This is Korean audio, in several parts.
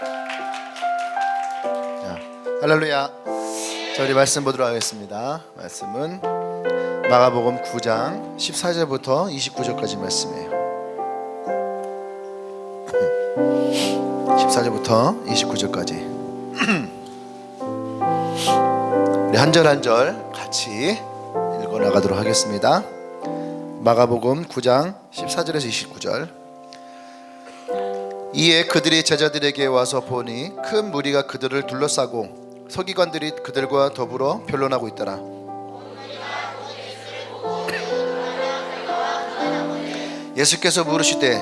자, 할렐루야. 자, 우리 말씀 보도록 하겠습니다. 말씀은 마가복음 9장 14절부터 29절까지 말씀이에요. 14절부터 29절까지 우리 한 절 한 절 같이 읽어 나가도록 하겠습니다. 마가복음 9장 14절에서 29절. 이에 그들이 제자들에게 와서 보니 큰 무리가 그들을 둘러싸고 서기관들이 그들과 더불어 변론하고 있더라. 예수께서 물으시되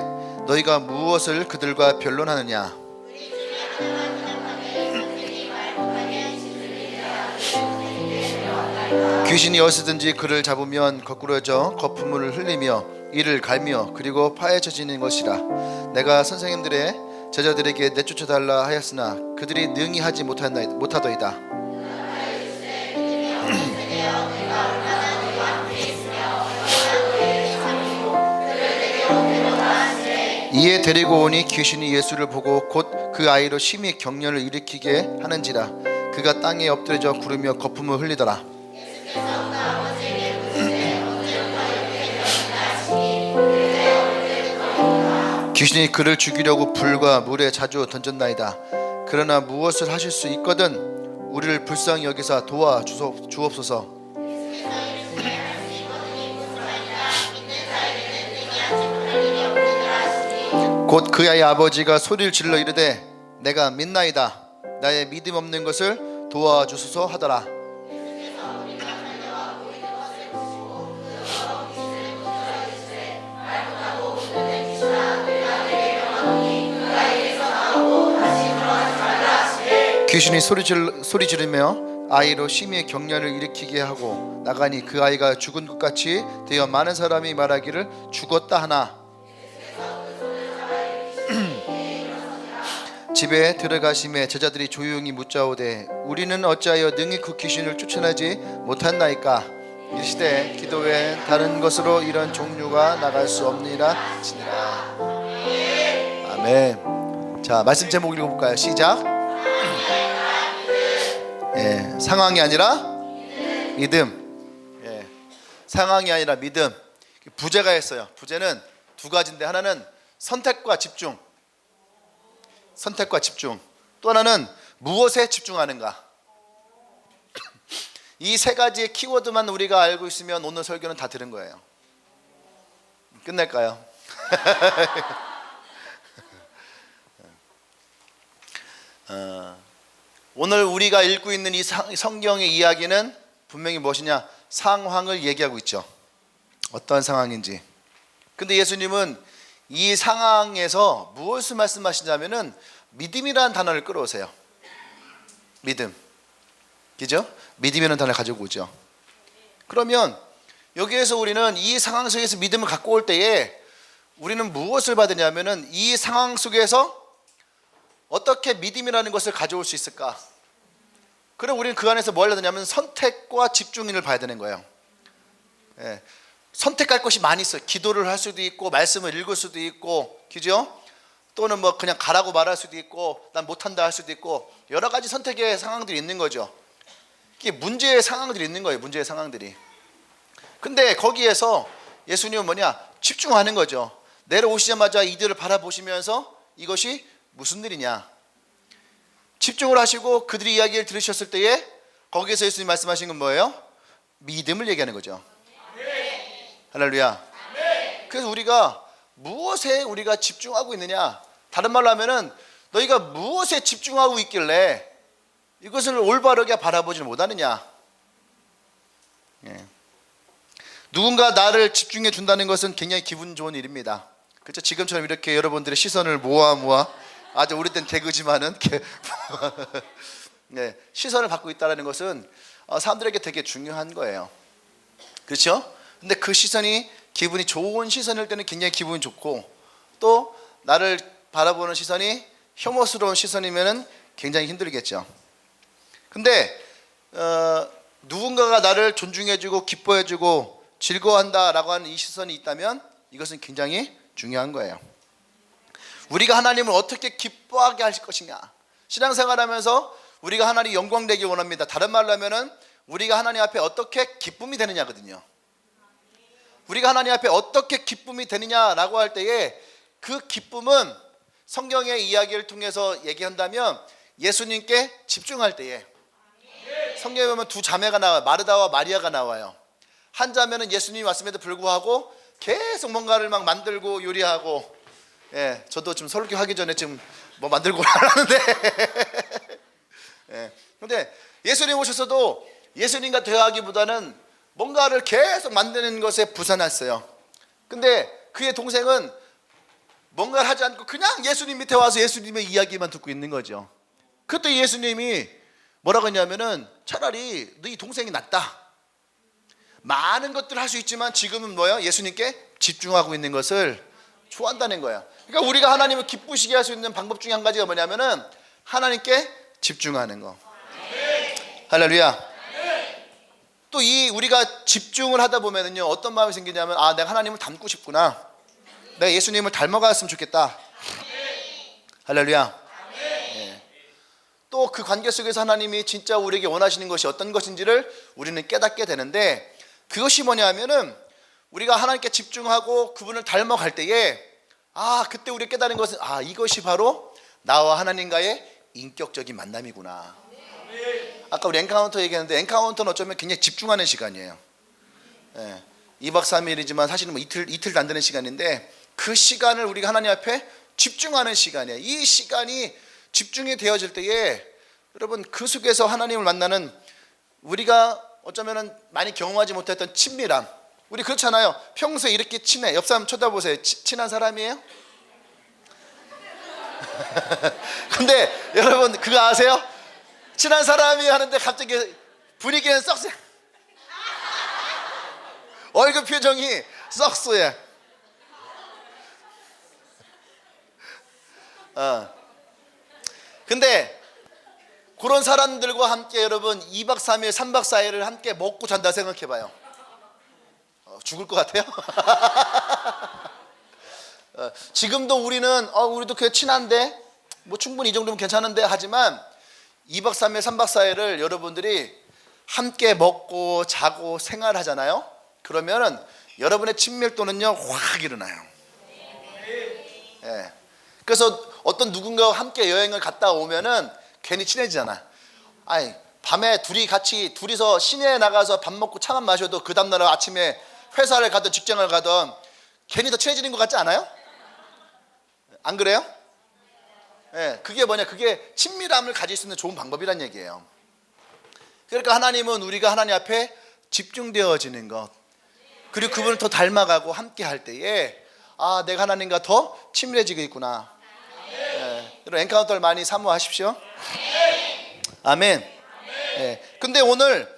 너희가 무엇을 그들과 변론하느냐? 귀신이 어디서든지 그를 잡으면 거꾸러져 거품을 흘리며 이를 갈며 그리고 파헤쳐지는 것이라. 내가 선생님들의 제자들에게 내쫓아달라 하였으나 그들이 능히 하지 못하더이다. 이에 데리고 오니 귀신이 예수를 보고 곧 그 아이로 심히 경련을 일으키게 하는지라. 그가 땅에 엎드려져 구르며 거품을 흘리더라. 귀신이 그를 죽이려고 불과 물에 자주 던졌나이다. 그러나 무엇을 하실 수 있거든 우리를 불쌍히 여기사 도와주옵소서. 곧 그 아이의 아버지가 소리를 질러 이르되 내가 믿나이다. 나의 믿음 없는 것을 도와주소서 하더라. 귀신이 소리 지르며 아이로 심히 경련을 일으키게 하고 나가니 그 아이가 죽은 것 같이 되어 많은 사람이 말하기를 죽었다 하나. 집에 들어가심에 제자들이 조용히 묻자오되 우리는 어찌하여 능히 그 귀신을 쫓아내지 못한나이까? 이르시되 기도 외에 다른 것으로 이런 종류가 나갈 수 없느니라 하시니라. 아멘. 자, 말씀 제목 읽어볼까요? 시작. 상황이 아니라 믿음. 상황이 아니라 믿음. 부제가 했어요. 부제는 두 가지인데 하나는 선택과 집중. 선택과 집중. 또 하나는 무엇에 집중하는가. 이 세 가지의 키워드만 우리가 알고 있으면 오늘 설교는 다 들은 거예요. 끝낼까요? 오늘 우리가 읽고 있는 이 성경의 이야기는 분명히 무엇이냐? 상황을 얘기하고 있죠. 어떠한 상황인지. 근데 예수님은 이 상황에서 무엇을 말씀하시냐면은 믿음이라는 단어를 끌어오세요. 믿음. 그죠? 믿음이라는 단어를 가지고 오죠. 그러면 여기에서 우리는 이 상황 속에서 믿음을 갖고 올 때에 우리는 무엇을 받으냐면은 이 상황 속에서 어떻게 믿음이라는 것을 가져올 수 있을까? 그럼 우리는 그 안에서 뭘 해야 되냐면 선택과 집중을 봐야 되는 거예요. 선택할 것이 많이 있어요. 기도를 할 수도 있고 말씀을 읽을 수도 있고, 그죠? 또는 뭐 그냥 가라고 말할 수도 있고 난 못한다 할 수도 있고 여러 가지 선택의 상황들이 있는 거죠. 이게 문제의 상황들이 있는 거예요. 문제의 상황들이. 근데 거기에서 예수님은 뭐냐? 집중하는 거죠. 내려오시자마자 이들을 바라보시면서 이것이 무슨 일이냐? 집중을 하시고 그들이 이야기를 들으셨을 때에 거기에서 예수님 말씀하신 건 뭐예요? 믿음을 얘기하는 거죠. 할렐루야. 그래서 우리가 무엇에 우리가 집중하고 있느냐? 다른 말로 하면은 너희가 무엇에 집중하고 있길래 이것을 올바르게 바라보지 못하느냐? 누군가 나를 집중해 준다는 것은 굉장히 기분 좋은 일입니다. 그렇죠? 지금처럼 이렇게 여러분들의 시선을 모아 아주 오래된 개그지만은 시선을 받고 있다는 것은 사람들에게 되게 중요한 거예요. 그렇죠? 근데 그 시선이 기분이 좋은 시선일 때는 굉장히 기분이 좋고 또 나를 바라보는 시선이 혐오스러운 시선이면은 굉장히 힘들겠죠. 근데 누군가가 나를 존중해주고 기뻐해주고 즐거워한다라고 하는 이 시선이 있다면 이것은 굉장히 중요한 거예요. 우리가 하나님을 어떻게 기뻐하게 하실 것이냐. 신앙생활하면서 우리가 하나님 영광 되길 원합니다. 다른 말로 하면은 우리가 하나님 앞에 어떻게 기쁨이 되느냐거든요. 우리가 하나님 앞에 어떻게 기쁨이 되느냐라고 할 때에 그 기쁨은 성경의 이야기를 통해서 얘기한다면 예수님께 집중할 때에, 성경에 보면 두 자매가 나와요. 마르다와 마리아가 나와요. 한 자매는 예수님이 왔음에도 불구하고 계속 뭔가를 막 만들고 요리하고, 저도 지금 설교하기 전에 지금 뭐 만들고 하는데 근데 예수님 오셔서도 예수님과 대화하기보다는 뭔가를 계속 만드는 것에 부산했어요. 근데 그의 동생은 뭔가를 하지 않고 그냥 예수님 밑에 와서 예수님의 이야기만 듣고 있는 거죠. 그때 예수님이 뭐라고 했냐면은 차라리 너희 동생이 낫다. 많은 것들을 할 수 있지만 지금은 뭐예요? 예수님께 집중하고 있는 것을 좋아한다는 거예요. 그러니까 우리가 하나님을 기쁘시게 할 수 있는 방법 중에 한 가지가 뭐냐면은 하나님께 집중하는 거. 할렐루야. 또 이 우리가 집중을 하다 보면은요, 어떤 마음이 생기냐면, 아, 내가 하나님을 닮고 싶구나. 내가 예수님을 닮아갔으면 좋겠다. 할렐루야. 또 그 관계 속에서 하나님이 진짜 우리에게 원하시는 것이 어떤 것인지를 우리는 깨닫게 되는데, 그것이 뭐냐면은 우리가 하나님께 집중하고 그분을 닮아갈 때에, 그때 우리가 깨닫는 것은, 이것이 바로 나와 하나님과의 인격적인 만남이구나. 아까 우리 엔카운터 얘기했는데, 엔카운터는 어쩌면 굉장히 집중하는 시간이에요. 2박 3일이지만 사실은 뭐 이틀도 안 되는 시간인데, 그 시간을 우리가 하나님 앞에 집중하는 시간이에요. 이 시간이 집중이 되어질 때에 여러분, 그 속에서 하나님을 만나는, 우리가 어쩌면 많이 경험하지 못했던 친밀함, 우리 그렇잖아요. 평소에 이렇게 친해. 옆 사람 쳐다보세요. 친한 사람이에요? 근데 여러분 그거 아세요? 친한 사람이 하는데 갑자기 분위기는 썩소야. 얼굴 표정이 썩소야. 근데 그런 사람들과 함께 여러분 2박 3일 3박 4일을 함께 먹고 잔다 생각해봐요. 죽을 것 같아요? 지금도 우리도 꽤 친한데 뭐 충분히 이 정도면 괜찮은데 하지만 2박 3일 3박 4일을 여러분들이 함께 먹고 자고 생활하잖아요. 그러면은 여러분의 친밀도는요 확 일어나요. 그래서 어떤 누군가와 함께 여행을 갔다 오면은 괜히 친해지잖아. 밤에 둘이서 시내에 나가서 밥 먹고 차만 마셔도 그 다음날 아침에 회사를 가든 직장을 가든 괜히 더 친해지는 것 같지 않아요? 안 그래요? 그게 뭐냐? 그게 친밀함을 가질 수 있는 좋은 방법이란 얘기예요. 그러니까 하나님은 우리가 하나님 앞에 집중되어지는 것, 그리고 그분을 더 닮아가고 함께 할 때에 내가 하나님과 더 친밀해지고 있구나. 여러분 엔카운터를 많이 사모하십시오. 아멘. 근데 오늘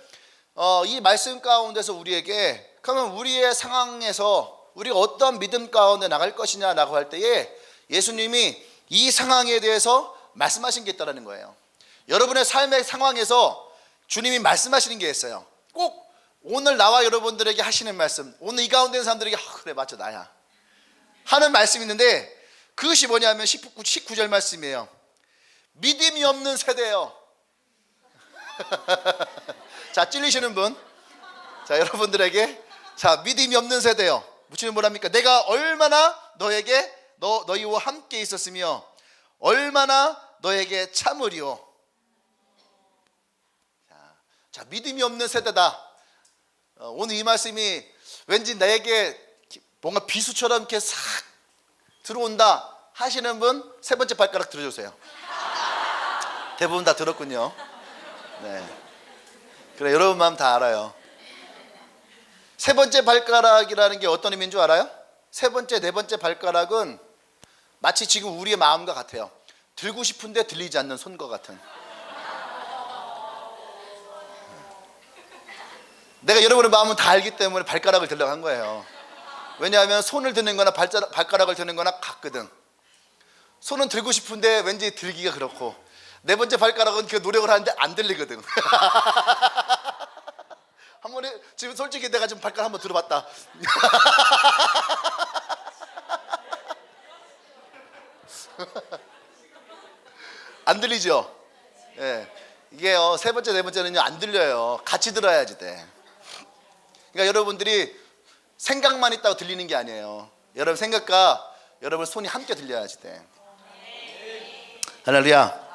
이 말씀 가운데서 우리에게, 그러면 우리의 상황에서 우리가 어떤 믿음 가운데 나갈 것이냐라고 할 때에 예수님이 이 상황에 대해서 말씀하신 게 있다는 거예요. 여러분의 삶의 상황에서 주님이 말씀하시는 게 있어요. 꼭 오늘 나와 여러분들에게 하시는 말씀, 오늘 이 가운데 있는 사람들에게 그래 맞아 나야 하는 말씀이 있는데, 그것이 뭐냐면 19절 말씀이에요. 믿음이 없는 세대예요. 자, 찔리시는 분, 자 여러분들에게, 자 믿음이 없는 세대요. 무치는 뭐랍니까? 내가 얼마나 너희와 함께 있었으며 얼마나 너에게 참으리오. 자, 믿음이 없는 세대다. 오늘 이 말씀이 왠지 나에게 뭔가 비수처럼 이렇게 싹 들어온다 하시는 분 세 번째 발가락 들어주세요. 대부분 다 들었군요. 그래, 여러분 마음 다 알아요. 세 번째 발가락이라는 게 어떤 의미인 줄 알아요? 세 번째, 네 번째 발가락은 마치 지금 우리의 마음과 같아요. 들고 싶은데 들리지 않는 손과 같은. 내가 여러분의 마음은 다 알기 때문에 발가락을 들려고 한 거예요. 왜냐하면 손을 드는 거나 발가락을 드는 거나 같거든. 손은 들고 싶은데 왠지 들기가 그렇고, 네 번째 발가락은 그 노력을 하는데 안 들리거든. 한 번에 지금 솔직히 내가 지금 발가락 한번 들어봤다. 안 들리죠? 예. 이게요, 세 번째, 네 번째는요, 안 들려요. 같이 들어야지 돼. 그러니까 여러분들이 생각만 있다고 들리는 게 아니에요. 여러분 생각과 여러분 손이 함께 들려야지 돼. 할렐루야.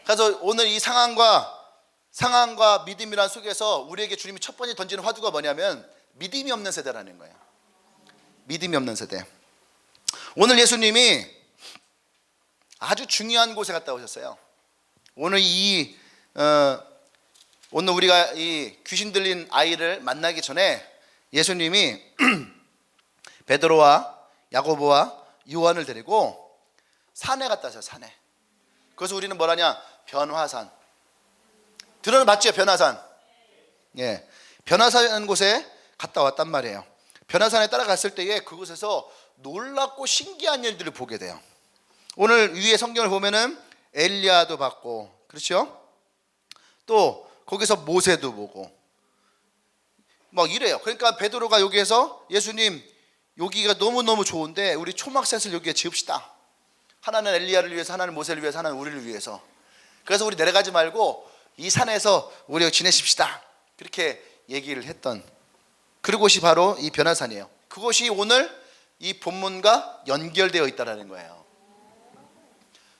그래서 오늘 이 상황과 믿음이란 속에서 우리에게 주님이 첫 번째 던지는 화두가 뭐냐면 믿음이 없는 세대라는 거예요. 믿음이 없는 세대. 오늘 예수님이 아주 중요한 곳에 갔다 오셨어요. 오늘 오늘 우리가 이 귀신 들린 아이를 만나기 전에 예수님이 베드로와 야고보와 요한을 데리고 산에 갔다 오셨어요. 산에. 그래서 우리는 뭐라냐? 변화산. 들어봤죠? 변화산. 예, 변화산 곳에 갔다 왔단 말이에요. 변화산에 따라갔을 때에 그곳에서 놀랍고 신기한 일들을 보게 돼요. 오늘 위에 성경을 보면은 엘리야도 봤고, 그렇죠? 또 거기서 모세도 보고 막 이래요. 그러니까 베드로가 여기에서 예수님 여기가 너무너무 좋은데 우리 초막셋을 여기에 지읍시다. 하나는 엘리야를 위해서, 하나는 모세를 위해서, 하나는 우리를 위해서. 그래서 우리 내려가지 말고 이 산에서 우리 지내십시다. 그렇게 얘기를 했던 그곳이 바로 이 변화산이에요. 그곳이 오늘 이 본문과 연결되어 있다는 거예요.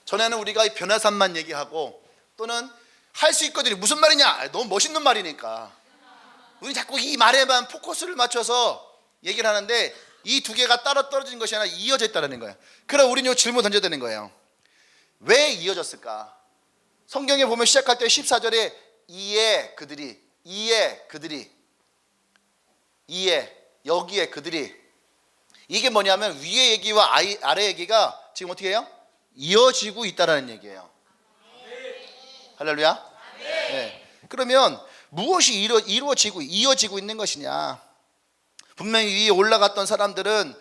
전에는 우리가 이 변화산만 얘기하고 또는 할 수 있거든요. 무슨 말이냐? 너무 멋있는 말이니까 우리 자꾸 이 말에만 포커스를 맞춰서 얘기를 하는데 이 두 개가 따로 떨어진 것이 아니라 이어져 있다는 거예요. 그럼 우리는 이 질문 던져야 되는 거예요. 왜 이어졌을까? 성경에 보면 시작할 때 14절에 이에 그들이 여기에 그들이, 이게 뭐냐면 위의 얘기와 아래 얘기가 지금 어떻게 해요? 이어지고 있다는 얘기예요. 할렐루야. 네. 그러면 무엇이 이루어지고 이어지고 있는 것이냐? 분명히 위에 올라갔던 사람들은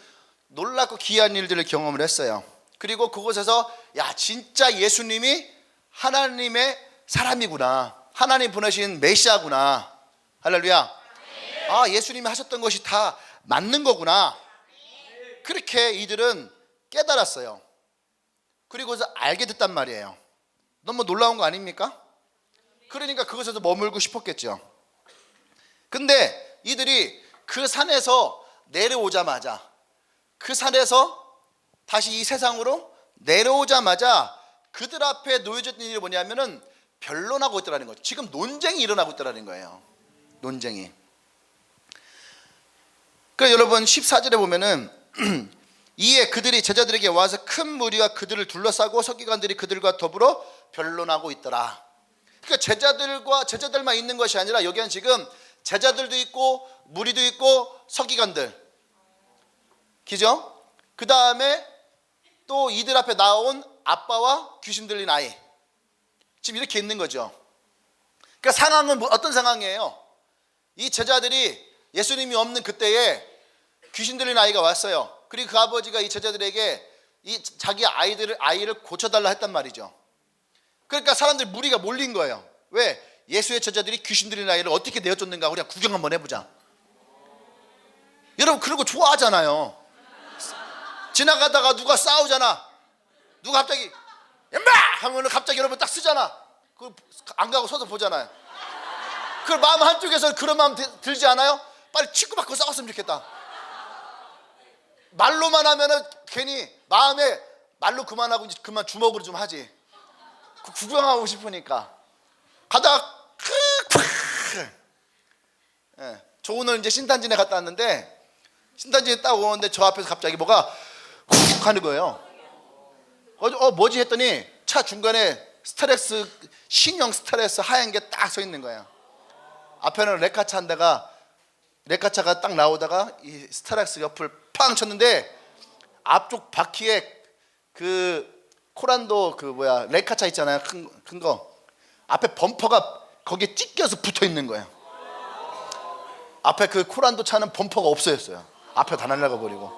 놀랍고 귀한 일들을 경험을 했어요. 그리고 그곳에서 야, 진짜 예수님이 하나님의 사람이구나, 하나님 보내신 메시아구나. 할렐루야. 아, 예수님이 하셨던 것이 다 맞는 거구나. 그렇게 이들은 깨달았어요. 그리고서 알게 됐단 말이에요. 너무 놀라운 거 아닙니까? 그러니까 그것에서 머물고 싶었겠죠. 근데 이들이 그 산에서 내려오자마자, 그 산에서 다시 이 세상으로 내려오자마자 그들 앞에 놓여졌던 일이 뭐냐면은 변론하고 있더라는 거죠. 지금 논쟁이 일어나고 있더라는 거예요. 논쟁이. 그래서 여러분 14절에 보면은 이에 그들이 제자들에게 와서 큰 무리가 그들을 둘러싸고 서기관들이 그들과 더불어 변론하고 있더라. 그러니까 제자들만 있는 것이 아니라 여기는 지금 제자들도 있고 무리도 있고 서기관들, 그죠? 그 다음에 또 이들 앞에 나온 아빠와 귀신 들린 아이, 지금 이렇게 있는 거죠. 그러니까 상황은 어떤 상황이에요? 이 제자들이 예수님이 없는 그때에 귀신 들린 아이가 왔어요. 그리고 그 아버지가 이 제자들에게 이 자기 아이를 고쳐달라 했단 말이죠. 그러니까 사람들 무리가 몰린 거예요. 왜? 예수의 제자들이 귀신 들린 아이를 어떻게 내어줬는가 그냥 구경 한번 해보자. 여러분 그런 거 좋아하잖아요. 지나가다가 누가 싸우잖아. 누가 갑자기 엠마 하면은 갑자기 여러분 딱 쓰잖아. 그 안 가고 서서 보잖아요. 그 마음 한쪽에서 그런 마음 들지 않아요? 빨리 치고받고 싸웠으면 좋겠다. 말로만 하면은 괜히 마음에 말로 그만하고 이제 그만 주먹으로 좀 하지. 구경하고 싶으니까 가다가 예, 저 오늘 이제 신탄진에 갔다 왔는데 신탄진에 딱 오는데 저 앞에서 갑자기 뭐가 훅 하는 거예요. 뭐지 했더니 차 중간에 신형 스트레스 하얀 게 딱 서 있는 거예요. 앞에는 레카차 한 대가, 레카차가 딱 나오다가 이 스타렉스 옆을 팡 쳤는데 앞쪽 바퀴에 그 코란도 레카차 있잖아요. 큰 거. 앞에 범퍼가 거기에 찢겨서 붙어 있는 거예요. 앞에 그 코란도 차는 범퍼가 없어졌어요. 앞에 다 날라가 버리고.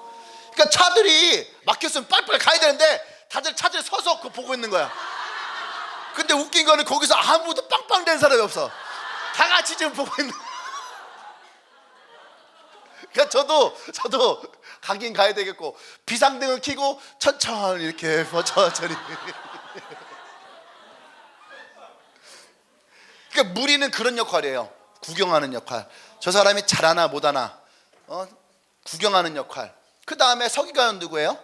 그러니까 차들이 막혔으면 빨리빨리 가야 되는데 다들 차들이 서서 그거 보고 있는 거야. 근데 웃긴 거는 거기서 아무도 빵빵 된 사람이 없어. 다 같이 지금 보고 있는. 그러니까 저도 가긴 가야 되겠고 비상등을 켜고 천천히 이렇게 천천히 그러니까 무리는 그런 역할이에요. 구경하는 역할. 저 사람이 잘하나 못하나 구경하는 역할. 그 다음에 서기관은 누구예요?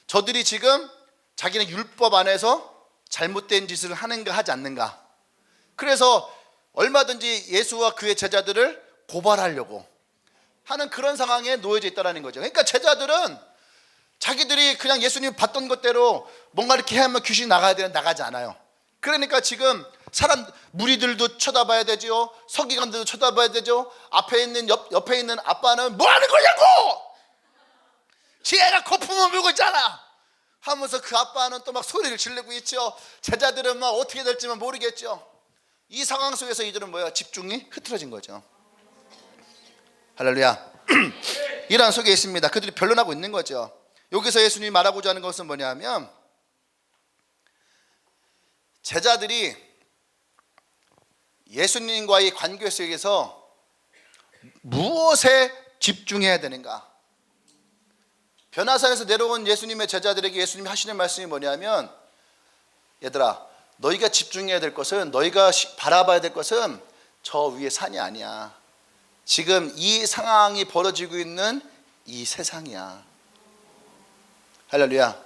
저들이 지금 자기는 율법 안에서 잘못된 짓을 하는가 하지 않는가. 그래서 얼마든지 예수와 그의 제자들을 고발하려고 하는 그런 상황에 놓여져 있다는 거죠. 그러니까 제자들은 자기들이 그냥 예수님 봤던 것대로 뭔가 이렇게 하면 귀신이 나가야 되는 나가지 않아요. 그러니까 지금 사람 무리들도 쳐다봐야 되죠. 서기관들도 쳐다봐야 되죠. 앞에 있는 옆에 있는 아빠는 뭐 하는 거냐고! 지혜가 거품을 물고 있잖아 하면서 그 아빠는 또 막 소리를 지르고 있죠. 제자들은 막 어떻게 될지만 모르겠죠. 이 상황 속에서 이들은 뭐예요? 집중이 흐트러진 거죠. 할렐루야. 이런 속에 있습니다. 그들이 변론하고 있는 거죠. 여기서 예수님이 말하고자 하는 것은 뭐냐면 제자들이 예수님과의 관계 속에서 무엇에 집중해야 되는가. 변화산에서 내려온 예수님의 제자들에게 예수님이 하시는 말씀이 뭐냐면 얘들아 너희가 집중해야 될 것은 너희가 바라봐야 될 것은 저 위에 산이 아니야. 지금 이 상황이 벌어지고 있는 이 세상이야. 할렐루야.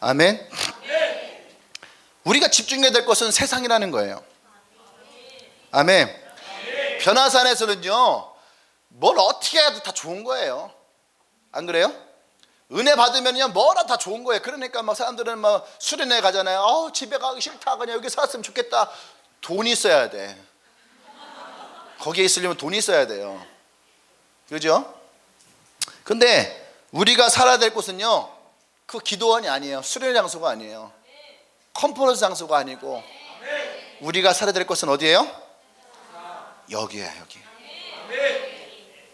아멘. 우리가 집중해야 될 것은 세상이라는 거예요. 아멘. 변화산에서는요 뭘 어떻게 해도 다 좋은 거예요. 안 그래요? 은혜 받으면요 뭐라 다 좋은 거예요. 그러니까 막 사람들은 막 수련회 가잖아요. 집에 가기 싫다. 그냥 여기 살았으면 좋겠다. 돈이 있어야 돼. 거기에 있으려면 돈이 있어야 돼요. 그죠? 근데 우리가 살아야 될 곳은요 그 기도원이 아니에요. 수련회 장소가 아니에요. 컨퍼런스 장소가 아니고 우리가 살아야 될 곳은 어디예요? 여기야. 여기.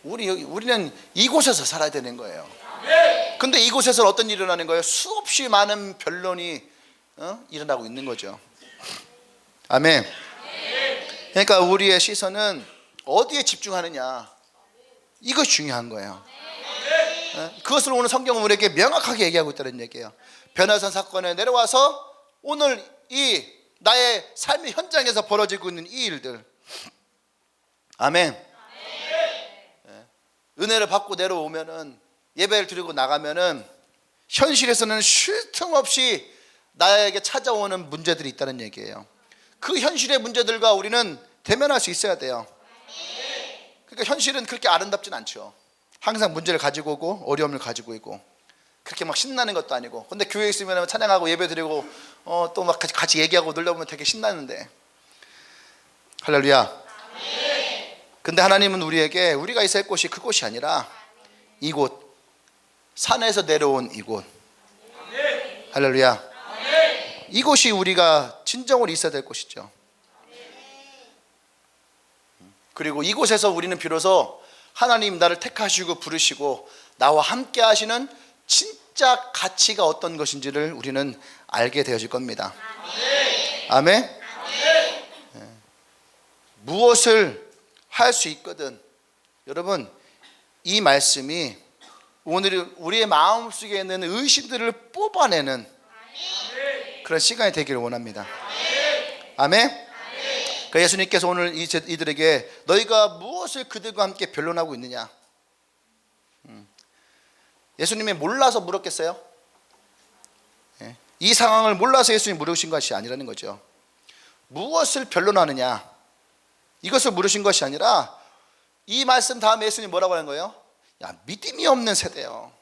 우리는 이곳에서 살아야 되는 거예요. 근데 이곳에서 어떤 일이 일어나는 거예요? 수없이 많은 변론이 일어나고 있는 거죠. 아멘. 그러니까 우리의 시선은 어디에 집중하느냐, 이것이 중요한 거예요. 그것을 오늘 성경은 우리에게 명확하게 얘기하고 있다는 얘기예요. 변화산 사건에 내려와서 오늘 이 나의 삶의 현장에서 벌어지고 있는 이 일들. 아멘. 은혜를 받고 내려오면은 예배를 드리고 나가면은 현실에서는 쉴 틈 없이 나에게 찾아오는 문제들이 있다는 얘기예요. 그 현실의 문제들과 우리는 대면할 수 있어야 돼요. 그러니까 현실은 그렇게 아름답진 않죠. 항상 문제를 가지고 오고 어려움을 가지고 있고 그렇게 막 신나는 것도 아니고. 근데 교회에 있으면 찬양하고 예배 드리고 또 막 같이 얘기하고 놀다 보면 되게 신나는데. 할렐루야. 근데 하나님은 우리에게 우리가 있어야 할 곳이 그곳이 아니라 이곳, 산에서 내려온 이곳. 할렐루야. 이곳이 우리가 진정으로 있어야 될 곳이죠. 그리고 이곳에서 우리는 비로소 하나님 나를 택하시고 부르시고 나와 함께 하시는 진짜 가치가 어떤 것인지를 우리는 알게 되어질 겁니다. 아멘. 무엇을 할 수 있거든. 여러분, 이 말씀이 오늘 우리의 마음속에 있는 의심들을 뽑아내는 그런 시간이 되기를 원합니다. 아멘. 그 예수님께서 오늘 이들에게 너희가 무엇을 그들과 함께 변론하고 있느냐. 예수님이 몰라서 물었겠어요? 이 상황을 몰라서 예수님이 물으신 것이 아니라는 거죠. 무엇을 변론하느냐, 이것을 물으신 것이 아니라 이 말씀 다음에 예수님이 뭐라고 하는 거예요? 야, 믿음이 없는 세대요.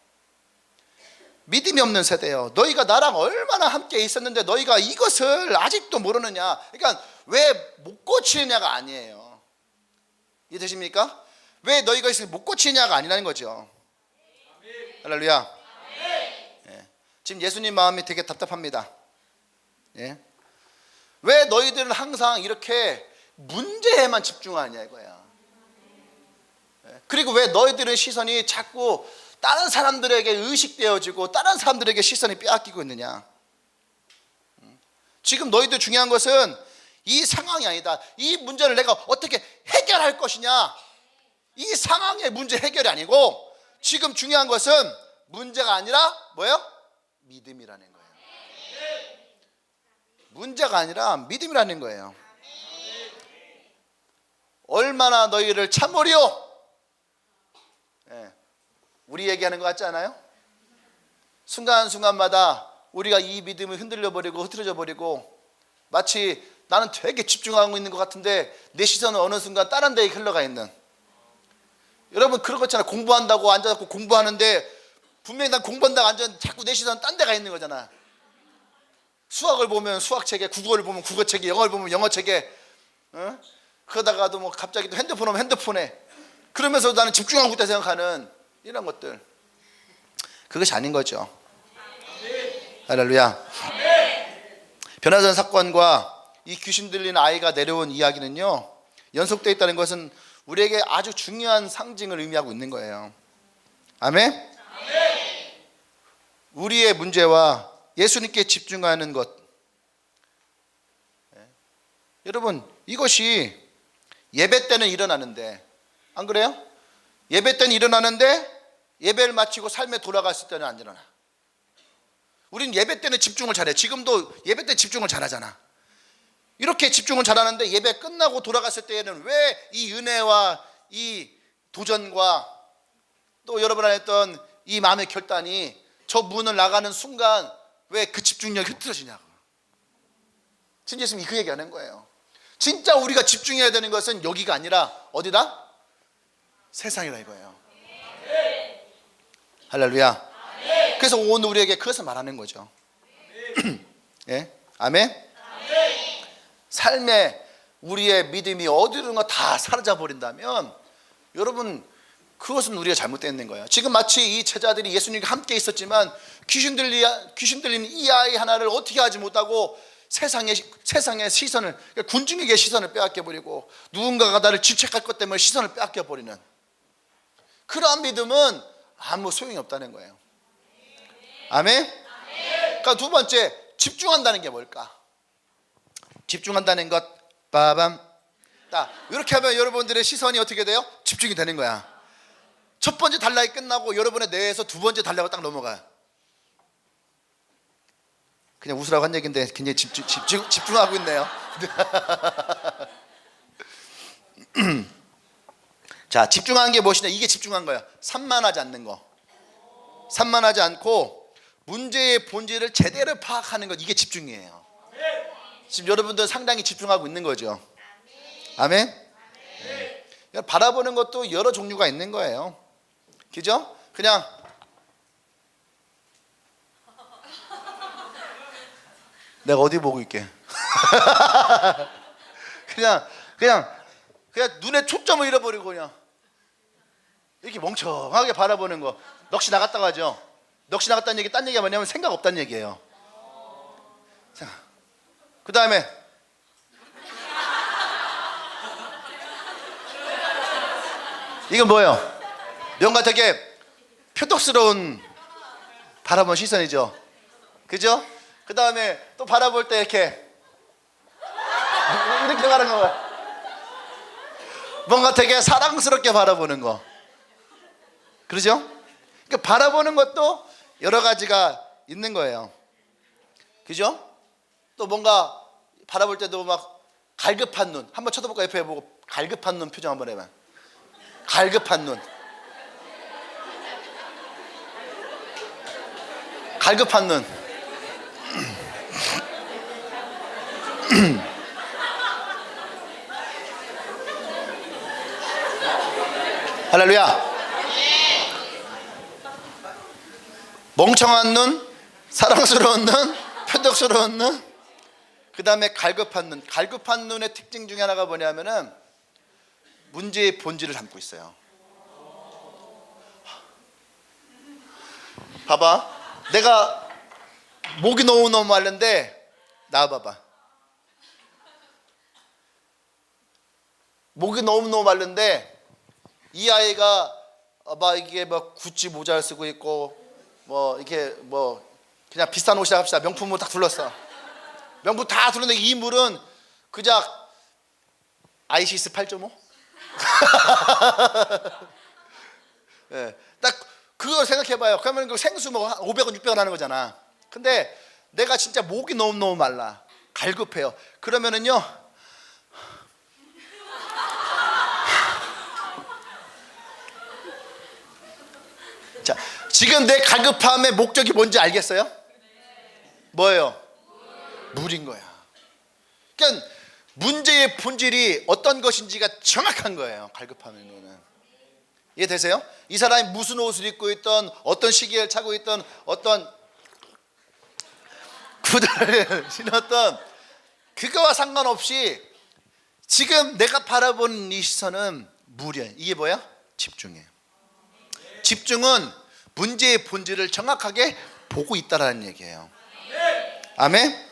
믿음이 없는 세대요. 너희가 나랑 얼마나 함께 있었는데 너희가 이것을 아직도 모르느냐. 그러니까 왜 못 고치느냐가 아니에요. 이해되십니까? 왜 너희가 있을 못 고치느냐가 아니라는 거죠. 할렐루야. 지금 예수님 마음이 되게 답답합니다. 왜 너희들은 항상 이렇게 문제에만 집중하냐 이거야. 그리고 왜 너희들의 시선이 자꾸 다른 사람들에게 의식되어지고 다른 사람들에게 시선이 빼앗기고 있느냐. 지금 너희들 중요한 것은 이 상황이 아니다. 이 문제를 내가 어떻게 해결할 것이냐, 이 상황의 문제 해결이 아니고 지금 중요한 것은 문제가 아니라 뭐예요? 믿음이라는 거예요. 문제가 아니라 믿음이라는 거예요. 얼마나 너희를 참으리요. 예, 우리 얘기하는 것 같지 않아요? 순간순간마다 우리가 이 믿음을 흔들려 버리고 흐트러져 버리고 마치 나는 되게 집중하고 있는 것 같은데 내 시선은 어느 순간 다른 데에 흘러가 있는. 여러분 그런 거 있잖아요. 공부한다고 앉아서 공부하는데 분명히 난 공부한다고 앉았는데 자꾸 내 시선은 딴 데가 있는 거잖아. 수학을 보면 수학책에, 국어를 보면 국어책에, 영어를 보면 영어책에, 그러다가도 뭐 갑자기 또 핸드폰 오면 핸드폰에, 그러면서 나는 집중하고 있다 생각하는 이런 것들, 그것이 아닌 거죠. 할렐루야. 변화산 사건과 이 귀신 들린 아이가 내려온 이야기는요, 연속되어 있다는 것은 우리에게 아주 중요한 상징을 의미하고 있는 거예요. 아멘? 우리의 문제와 예수님께 집중하는 것, 여러분 이것이 예배 때는 일어나는데, 안 그래요? 예배 때는 일어나는데 예배를 마치고 삶에 돌아갔을 때는 안 일어나. 우린 예배 때는 집중을 잘해. 지금도 예배 때 집중을 잘하잖아. 이렇게 집중을 잘하는데 예배 끝나고 돌아갔을 때에는 왜 이 은혜와 이 도전과 또 여러분 안에 했던 이 마음의 결단이 저 문을 나가는 순간 왜 그 집중력이 흐트러지냐고. 진짜 예수님이 그 얘기하는 거예요. 진짜 우리가 집중해야 되는 것은 여기가 아니라 어디다? 세상이다 이거예요. 할렐루야. 그래서 오늘 우리에게 그것을 말하는 거죠. 예? 아멘? 삶에 우리의 믿음이 어디론가 다 사라져 버린다면 여러분 그것은 우리가 잘못된 거예요. 지금 마치 이 제자들이 예수님과 함께 있었지만 귀신 들린 이 아이 하나를 어떻게 하지 못하고 세상의 시선을, 군중에게 시선을 빼앗겨 버리고 누군가가 나를 질책할 것 때문에 시선을 빼앗겨 버리는 그러한 믿음은 아무 소용이 없다는 거예요. 아멘? 그러니까 두 번째, 집중한다는 게 뭘까? 집중한다는 것, 빠밤. 이렇게 하면 여러분들의 시선이 어떻게 돼요? 집중이 되는 거야. 첫 번째 단락이 끝나고 여러분의 뇌에서 두 번째 단락으로 딱 넘어가요. 그냥 웃으라고 한 얘기인데 굉장히 집중하고 있네요. 자, 집중하는 게 무엇이냐? 이게 집중한 거야. 산만하지 않는 거. 산만하지 않고 문제의 본질을 제대로 파악하는 것, 이게 집중이에요. 지금 여러분들 상당히 집중하고 있는 거죠. 아멘? 네. 바라보는 것도 여러 종류가 있는 거예요. 그죠? 그냥 내가 어디 보고 있게. 그냥 눈에 초점을 잃어버리고 그냥 이렇게 멍청하게 바라보는 거. 넋이 나갔다고 하죠. 넋이 나갔다는 얘기, 딴 얘기가 뭐냐면 생각 없다는 얘기예요. 그 다음에 이건 뭐예요? 뭔가 되게 표독스러운 바라본 시선이죠. 그죠? 그 다음에 또 바라볼 때 이렇게 가는 거야. 뭔가 되게 사랑스럽게 바라보는 거. 그러죠? 그러니까 바라보는 것도 여러 가지가 있는 거예요. 그죠? 또 뭔가 바라볼 때도 막 갈급한 눈 한번 쳐다볼까? 옆에 보고 갈급한 눈 표정 한번 해봐. 갈급한 눈. 갈급한 눈. 할렐루야. 멍청한 눈, 사랑스러운 눈, 표독스러운 눈, 그 다음에 갈급한 눈. 갈급한 눈의 특징 중에 하나가 뭐냐면은 문제의 본질을 담고 있어요. 봐봐, 내가 목이 너무 마른데 나와봐봐. 목이 너무 마른데 이 아이가 막 이게 뭐 구찌 모자를 쓰고 있고 뭐 이렇게 뭐 그냥 비싼 옷이라 합시다. 명품으로 딱 둘렀어. 명품 다 둘렀는데 이 물은 그냥 아이시스 8.5? 네, 딱 그거 생각해봐요. 그러면 그 생수 뭐 500원 600원 하는 거잖아. 근데 내가 진짜 목이 너무 말라, 갈급해요. 그러면은요 자, 지금 내 갈급함의 목적이 뭔지 알겠어요? 뭐예요? 물인 거야. 그러니까 문제의 본질이 어떤 것인지가 정확한 거예요. 갈급함의 노는. 이해되세요? 이 사람이 무슨 옷을 입고 있던, 어떤 시계를 차고 있던, 어떤 구두를 신었던, 그거와 상관없이 지금 내가 바라보는 이 시선은 물이에요. 이게 뭐야? 집중이에요. 집중은 문제의 본질을 정확하게 보고 있다라는 얘기예요. 아멘?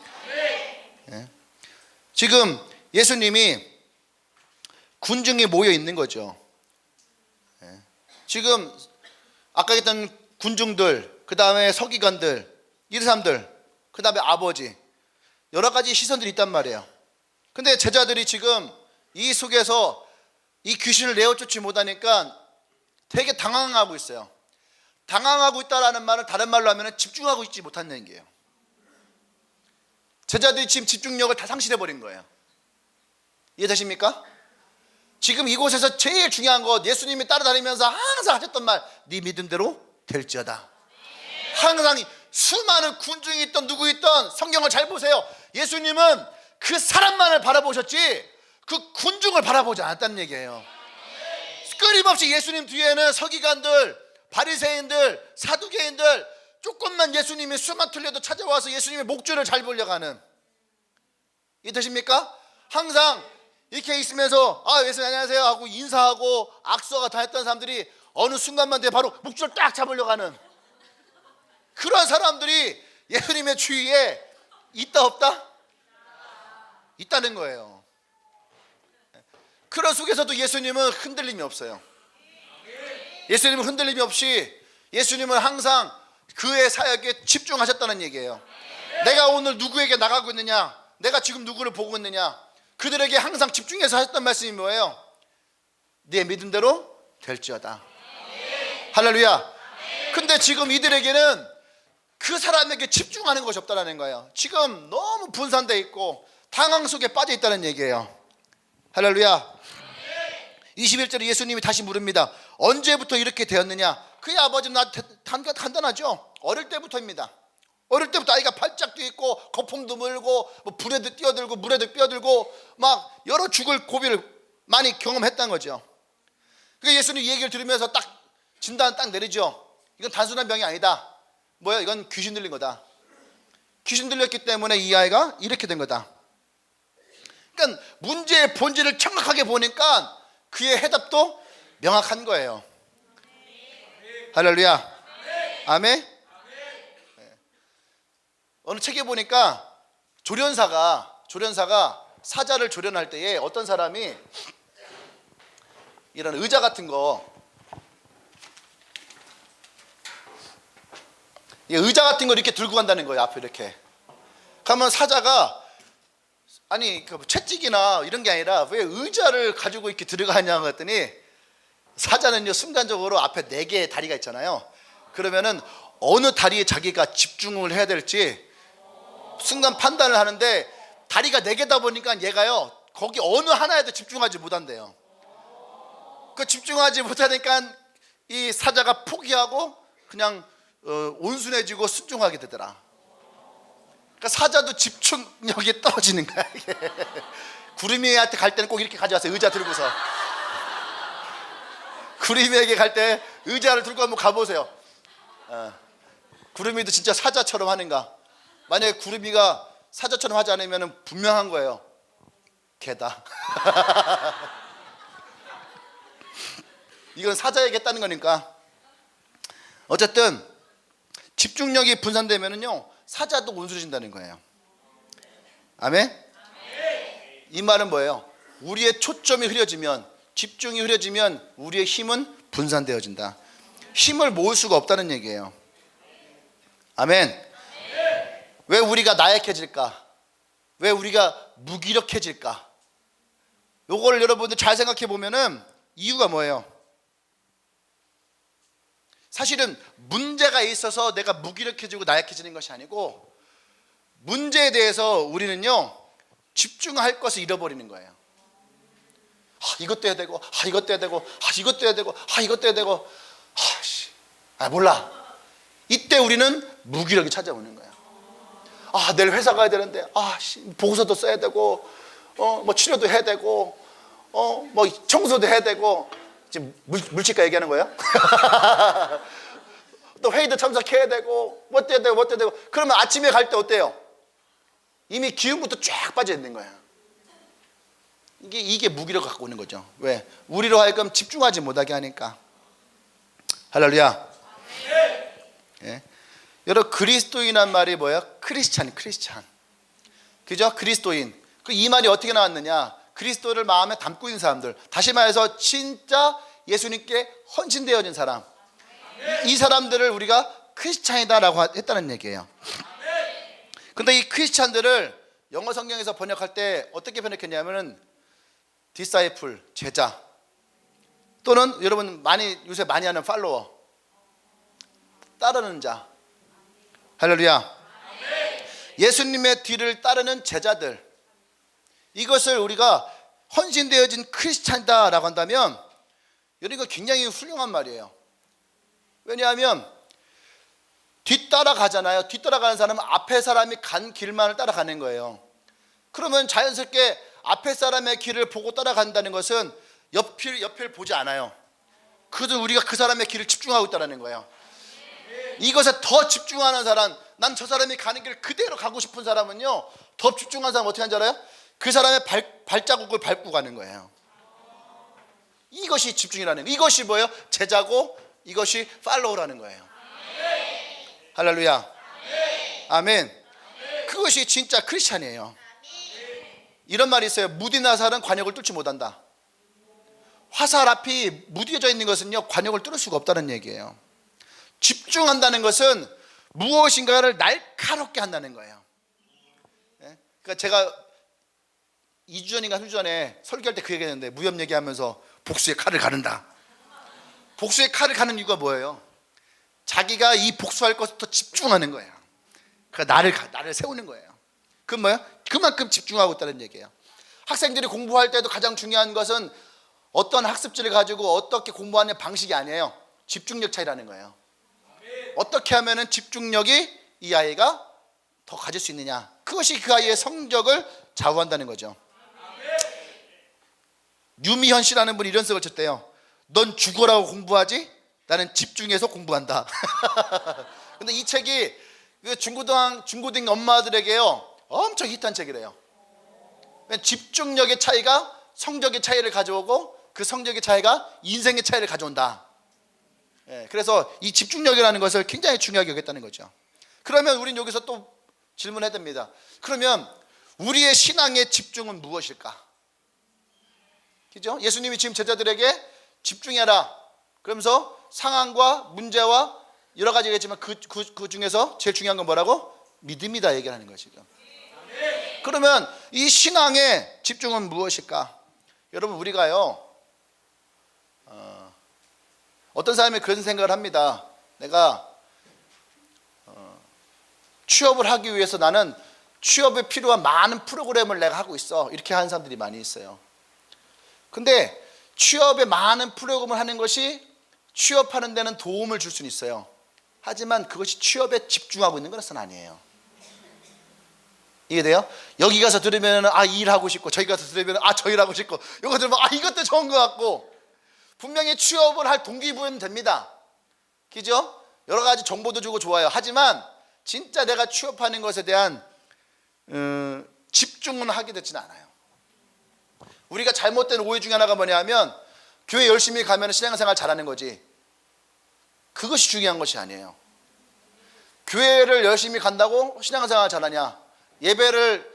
네. 지금 예수님이 군중에 모여 있는 거죠. 네. 지금 아까 했던 군중들, 그 다음에 서기관들, 이 사람들, 그 다음에 아버지, 여러 가지 시선들이 있단 말이에요. 근데 제자들이 지금 이 속에서 이 귀신을 내어쫓지 못하니까 되게 당황하고 있어요. 당황하고 있다라는 말은 다른 말로 하면 집중하고 있지 못하는 얘기예요. 제자들이 지금 집중력을 다 상실해버린 거예요. 이해되십니까? 지금 이곳에서 제일 중요한 것, 예수님이 따라다니면서 항상 하셨던 말, 네 믿음대로 될지어다. 항상 수많은 군중이 있던 누구 있던 성경을 잘 보세요. 예수님은 그 사람만을 바라보셨지 그 군중을 바라보지 않았다는 얘기예요. 끊임없이 예수님 뒤에는 서기관들, 바리새인들, 사두개인들, 조금만 예수님이 수만 틀려도 찾아와서 예수님의 목줄을 잘 보려고 하는, 이해되십니까? 항상 이렇게 있으면서 예수님 안녕하세요 하고 인사하고 악수가 다 했던 사람들이 어느 순간만 돼 바로 목줄을 딱 잡으려고 하는 그런 사람들이 예수님의 주위에 있다 없다? 있다는 거예요. 그런 속에서도 예수님은 흔들림이 없어요. 예수님은 흔들림이 없이 예수님은 항상 그의 사역에 집중하셨다는 얘기예요. 내가 오늘 누구에게 나가고 있느냐, 내가 지금 누구를 보고 있느냐, 그들에게 항상 집중해서 하셨던 말씀이 뭐예요? 네 믿음대로 될지어다. 할렐루야. 근데 지금 이들에게는 그 사람에게 집중하는 것이 없다는 거예요. 지금 너무 분산되어 있고 당황 속에 빠져 있다는 얘기예요. 할렐루야. 21절에 예수님이 다시 물습니다. 언제부터 이렇게 되었느냐? 그의 아버지는 간단하죠. 어릴 때부터입니다. 어릴 때부터 아이가 팔짝 뛰어 있고 거품도 물고 뭐 불에도 뛰어들고 물에도 뛰어들고 막 여러 죽을 고비를 많이 경험했다는 거죠. 그러니까 예수님 이 얘기를 들으면서 딱 진단 딱 내리죠. 이건 단순한 병이 아니다. 뭐야? 이건 귀신 들린 거다. 귀신 들렸기 때문에 이 아이가 이렇게 된 거다. 그러니까 문제의 본질을 정확하게 보니까 그의 해답도 명확한 거예요. 할렐루야. 아멘. 어느 책에 보니까 조련사가 사자를 조련할 때에 어떤 사람이 이런 의자 같은 거, 의자 같은 걸 이렇게 들고 간다는 거예요. 앞에 이렇게 가면 사자가 아니 그 채찍이나 이런 게 아니라 왜 의자를 가지고 이렇게 들어가냐고 했더니 사자는요 순간적으로 앞에 4개의 다리가 있잖아요. 그러면은 어느 다리에 자기가 집중을 해야 될지 순간 판단을 하는데 다리가 4개다 보니까 얘가요 거기 어느 하나에도 집중하지 못한대요. 그 집중하지 못하니까 이 사자가 포기하고 그냥 온순해지고 순종하게 되더라. 그러니까 사자도 집중력이 떨어지는 거야. 구름이한테 갈 때는 꼭 이렇게 가져왔어요. 의자 들고서. 구름이에게 갈 때 의자를 들고 한번 가보세요. 구름이도 진짜 사자처럼 하는가? 만약에 구름이가 사자처럼 하지 않으면 분명한 거예요. 개다. 이건 사자에게 했다는 거니까. 어쨌든 집중력이 분산되면은요 사자도 온순해진다는 거예요. 아멘? 이 말은 뭐예요? 우리의 초점이 흐려지면, 집중이 흐려지면 우리의 힘은 분산되어진다. 힘을 모을 수가 없다는 얘기예요. 아멘. 왜 우리가 나약해질까? 왜 우리가 무기력해질까? 요걸 여러분들 잘 생각해 보면은 이유가 뭐예요? 사실은 문제가 있어서 내가 무기력해지고 나약해지는 것이 아니고 문제에 대해서 우리는요 집중할 것을 잃어버리는 거예요. 이것도 해야 되고 이것도 해야 되고 이것도 해야 되고 이것도 해야 되고 몰라. 이때 우리는 무기력이 찾아오는 거야. 내일 회사 가야 되는데 보고서도 써야 되고 뭐 치료도 해야 되고 뭐 청소도 해야 되고. 지금 물질가 얘기하는 거예요? 또 회의도 참석해야 되고 뭐 어때야 되고 그러면 아침에 갈 때 어때요? 이미 기운부터 쫙 빠져 있는 거야. 이게 무기력을 갖고 오는 거죠. 왜? 우리로 하여금 집중하지 못하게 하니까. 할렐루야. 예. 여러분, 그리스도인한 말이 뭐예요? 크리스찬. 그죠? 그리스도인. 이 말이 어떻게 나왔느냐? 그리스도를 마음에 담고 있는 사람들, 다시 말해서 진짜 예수님께 헌신되어진 사람, 이 사람들을 우리가 크리스찬이다라고 했다는 얘기예요. 근데 이 크리스찬들을 영어 성경에서 번역할 때 어떻게 번역했냐면은 디사이플, 제자, 또는 여러분 요새 많이 하는 팔로워, 따르는 자. 할렐루야. 예수님의 뒤를 따르는 제자들, 이것을 우리가 헌신되어진 크리스찬이다라고 한다면 이거 굉장히 훌륭한 말이에요. 왜냐하면 뒤따라가잖아요. 뒤따라가는 사람은 앞에 사람이 간 길만을 따라가는 거예요. 그러면 자연스럽게 앞에 사람의 길을 보고 따라간다는 것은 옆을 보지 않아요. 그것은 우리가 그 사람의 길을 집중하고 있다는 거예요. 이것에 더 집중하는 사람, 난 저 사람이 가는 길 그대로 가고 싶은 사람은요, 더 집중한 사람 어떻게 하는지 알아요? 그 사람의 발자국을 밟고 가는 거예요. 이것이 집중이라는 거예요. 이것이 뭐예요? 제자고, 이것이 팔로우라는 거예요. 할렐루야. 아멘. 그것이 진짜 크리스찬이에요. 이런 말이 있어요. 무디나 살은 관역을 뚫지 못한다. 화살 앞이 무뎌져 있는 것은요, 관역을 뚫을 수가 없다는 얘기예요. 집중한다는 것은 무엇인가를 날카롭게 한다는 거예요. 그러니까 제가 2주 전인가 3주 전에 설교할 때 그 얘기했는데, 무협 얘기하면서 복수의 칼을 가른다. 복수의 칼을 가는 이유가 뭐예요? 자기가 이 복수할 것을 더 집중하는 거예요. 그러니까 나를 세우는 거예요. 그건 뭐예요? 그만큼 집중하고 있다는 얘기예요. 학생들이 공부할 때도 가장 중요한 것은 어떤 학습지를 가지고 어떻게 공부하는 방식이 아니에요. 집중력 차이라는 거예요. 어떻게 하면은 집중력이 이 아이가 더 가질 수 있느냐, 그것이 그 아이의 성적을 좌우한다는 거죠. 유미현 씨라는 분이 이런 속을 쳤대요. 넌 죽어라고 공부하지, 나는 집중해서 공부한다. 근데 이 책이 중고등 엄마들에게요 엄청 히트한 책이래요. 집중력의 차이가 성적의 차이를 가져오고, 그 성적의 차이가 인생의 차이를 가져온다. 그래서 이 집중력이라는 것을 굉장히 중요하게 여겼다는 거죠. 그러면 우리는 여기서 또 질문해야 됩니다. 그러면 우리의 신앙의 집중은 무엇일까? 그죠? 예수님이 지금 제자들에게 집중해라 그러면서 상황과 문제와 여러 가지겠지만 그 중에서 제일 중요한 건 뭐라고? 믿음이다 얘기하는 것이죠. 그러면 이 신앙의 집중은 무엇일까? 여러분, 우리가요 어떤 사람이 그런 생각을 합니다. 내가 취업을 하기 위해서 나는 취업에 필요한 많은 프로그램을 내가 하고 있어, 이렇게 하는 사람들이 많이 있어요. 근데 취업에 많은 프로그램을 하는 것이 취업하는 데는 도움을 줄 수는 있어요. 하지만 그것이 취업에 집중하고 있는 것은 아니에요. 이해돼요? 여기 가서 들으면 이 일하고 싶고, 저기 가서 들으면 저 일하고 싶고, 이거 들으면 이것도 좋은 것 같고, 분명히 취업을 할 동기부여는 됩니다. 그죠? 여러 가지 정보도 주고 좋아요. 하지만 진짜 내가 취업하는 것에 대한 집중은 하게 되지는 않아요. 우리가 잘못된 오해 중에 하나가 뭐냐면, 교회 열심히 가면 신앙생활 잘하는 거지, 그것이 중요한 것이 아니에요. 교회를 열심히 간다고 신앙생활 잘하냐? 예배를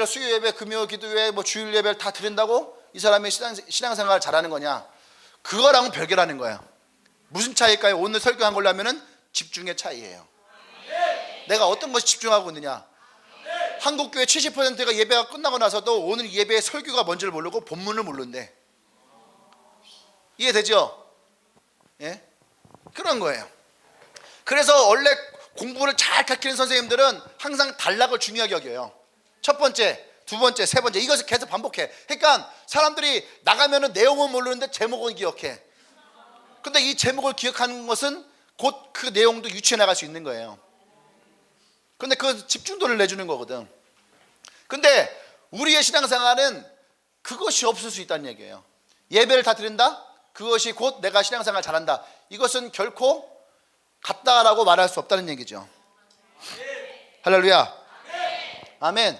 수요 예배, 금요 기도회, 주일 예배를 다 드린다고 이 사람이 신앙생활 잘하는 거냐? 그거랑은 별개라는 거예요. 무슨 차이일까요? 오늘 설교한 걸로 하면은 집중의 차이예요. 내가 어떤 것에 집중하고 있느냐? 한국교회 70%가 예배가 끝나고 나서도 오늘 예배의 설교가 뭔지를 모르고 본문을 모르는데, 이해되죠? 예? 그런 거예요. 그래서 원래 공부를 잘 가르치는 선생님들은 항상 단락을 중요하게 여겨요. 첫 번째, 두 번째, 세 번째, 이것을 계속 반복해. 그러니까 사람들이 나가면은 내용은 모르는데 제목은 기억해. 근데 이 제목을 기억하는 것은 곧 그 내용도 유추해 나갈 수 있는 거예요. 근데 그 집중도를 내주는 거거든. 근데 우리의 신앙생활은 그것이 없을 수 있다는 얘기예요. 예배를 다 드린다? 그것이 곧 내가 신앙생활 잘한다. 이것은 결코 같다라고 말할 수 없다는 얘기죠. 할렐루야. 아멘.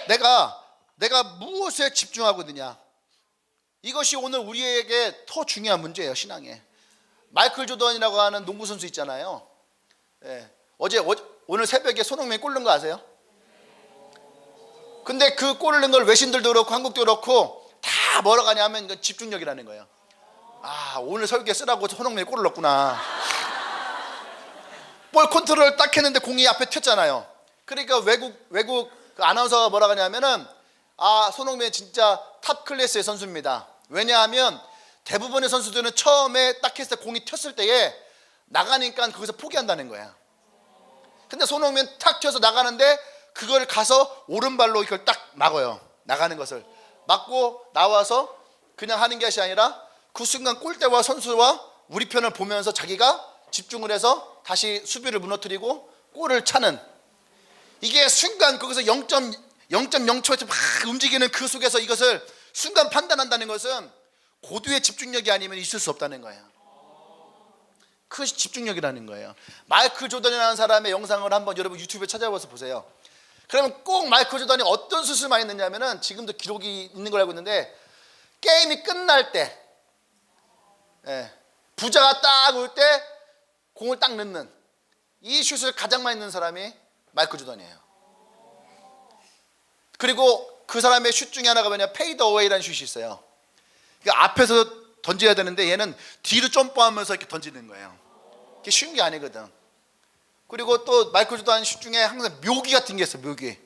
내가 무엇에 집중하고 있느냐, 이것이 오늘 우리에게 더 중요한 문제예요. 신앙에. 마이클 조던이라고 하는 농구 선수 있잖아요. 예. 오늘 새벽에 손흥민이 골 넣은 거 아세요? 근데 그 골을 넣은 걸 외신들도 그렇고 한국도 그렇고 다 뭐라고 하냐면 이건 집중력이라는 거예요. 아, 오늘 설교에 쓰라고 손흥민이 골을 넣었구나. 볼 컨트롤을 딱 했는데 공이 앞에 튀었잖아요. 그러니까 외국 그 아나운서가 뭐라고 하냐면은, 아, 손흥민 진짜 탑 클래스의 선수입니다. 왜냐하면 대부분의 선수들은 처음에 딱 했을 때 공이 튀었을 때에 나가니까 거기서 포기한다는 거야. 근데 손흥민 탁 튀어서 나가는데 그걸 가서 오른발로 이걸 딱 막아요. 나가는 것을 막고 나와서 그냥 하는 것이 아니라 그 순간 골대와 선수와 우리 편을 보면서 자기가 집중을 해서 다시 수비를 무너뜨리고 골을 차는, 이게 순간 거기서 0.0초에서 막 움직이는 그 속에서 이것을 순간 판단한다는 것은 고도의 집중력이 아니면 있을 수 없다는 거예요. 그것이 집중력이라는 거예요. 마이클 조던이라는 사람의 영상을 한번 여러분 유튜브에 찾아봐서 보세요. 그러면 꼭 마이클 조던이 어떤 수술 많이 했느냐면은, 지금도 기록이 있는 걸 알고 있는데, 게임이 끝날 때, 부자가 딱 올 때 공을 딱 넣는 이 슛을 가장 많이 넣는 사람이 마이클 조던이에요. 그리고 그 사람의 슛 중에 하나가 뭐냐, 페이드 어웨이라는 슛이 있어요. 그러니까 앞에서 던져야 되는데 얘는 뒤로 점프하면서 이렇게 던지는 거예요. 그게 쉬운 게 아니거든. 그리고 또 마이클 조던 슛 중에 항상 묘기 같은 게 있어. 묘기.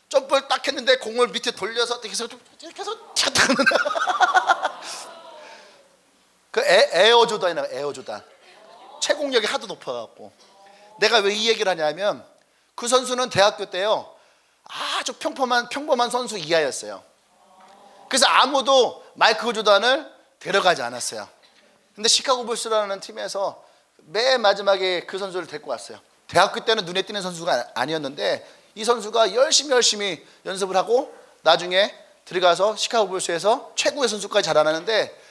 점프를 딱 했는데 공을 밑에 돌려서 이렇게 해서 그 에어 조던이나 에어 조던. 채공력이 하도 높아갖고. 내가 왜 이 얘기를 하냐면, 그 선수는 대학교 때요 아주 평범한 선수 이하였어요. 그래서 아무도 마이클 조던을 데려가지 않았어요. 근데 시카고 불스라는 팀에서 맨 마지막에 그 선수를 데리고 왔어요. 대학교 때는 눈에 띄는 선수가 아니었는데 이 선수가 열심히 연습을 하고 나중에 들어가서 시카고 불스에서 최고의 선수까지 자라나는데,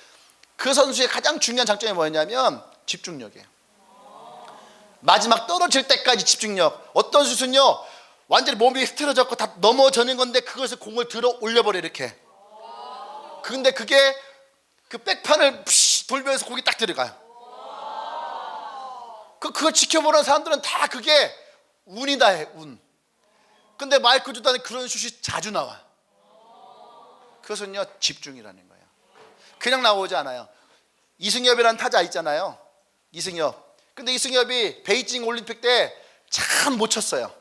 그 선수의 가장 중요한 장점이 뭐였냐면 집중력이에요. 마지막 떨어질 때까지 집중력. 어떤 슛은요 완전히 몸이 흐트러졌고 다 넘어지는 건데 그것을 공을 들어 올려버려 이렇게. 근데 그게 그 백판을 돌면서 공이 딱 들어가요. 그걸 지켜보는 사람들은 다 그게 운이다 해, 운. 근데 마이클 조던은 그런 슛이 자주 나와. 그것은요 집중이라는 거예요. 그냥 나오지 않아요. 이승엽이라는 타자 있잖아요. 이승엽. 근데 이승엽이 베이징 올림픽 때 참 못 쳤어요.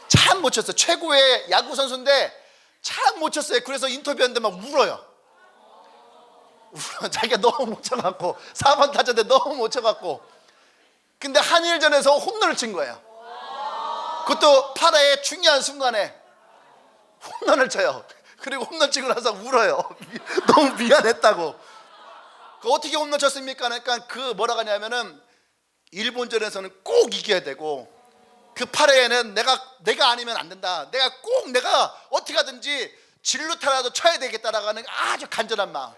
참 못 쳤어요. 최고의 야구 선수인데 참 못 쳤어요. 그래서 인터뷰하는데 막 울어요. 자기가 너무 못 쳐갖고 4번 타자인데 너무 못 쳐갖고. 근데 한일전에서 홈런을 친 거예요. 그것도 8회의 중요한 순간에 홈런을 쳐요. 그리고 홈런 치고 나서 울어요. 너무 미안했다고. 어떻게 홈런 쳤습니까? 그러니까 그 뭐라고 하냐면은 일본전에서는 꼭 이겨야 되고, 그 8회에는 내가 아니면 안 된다. 내가 어떻게 하든지 진루타라도 쳐야 되겠다라고 하는 아주 간절한 마음.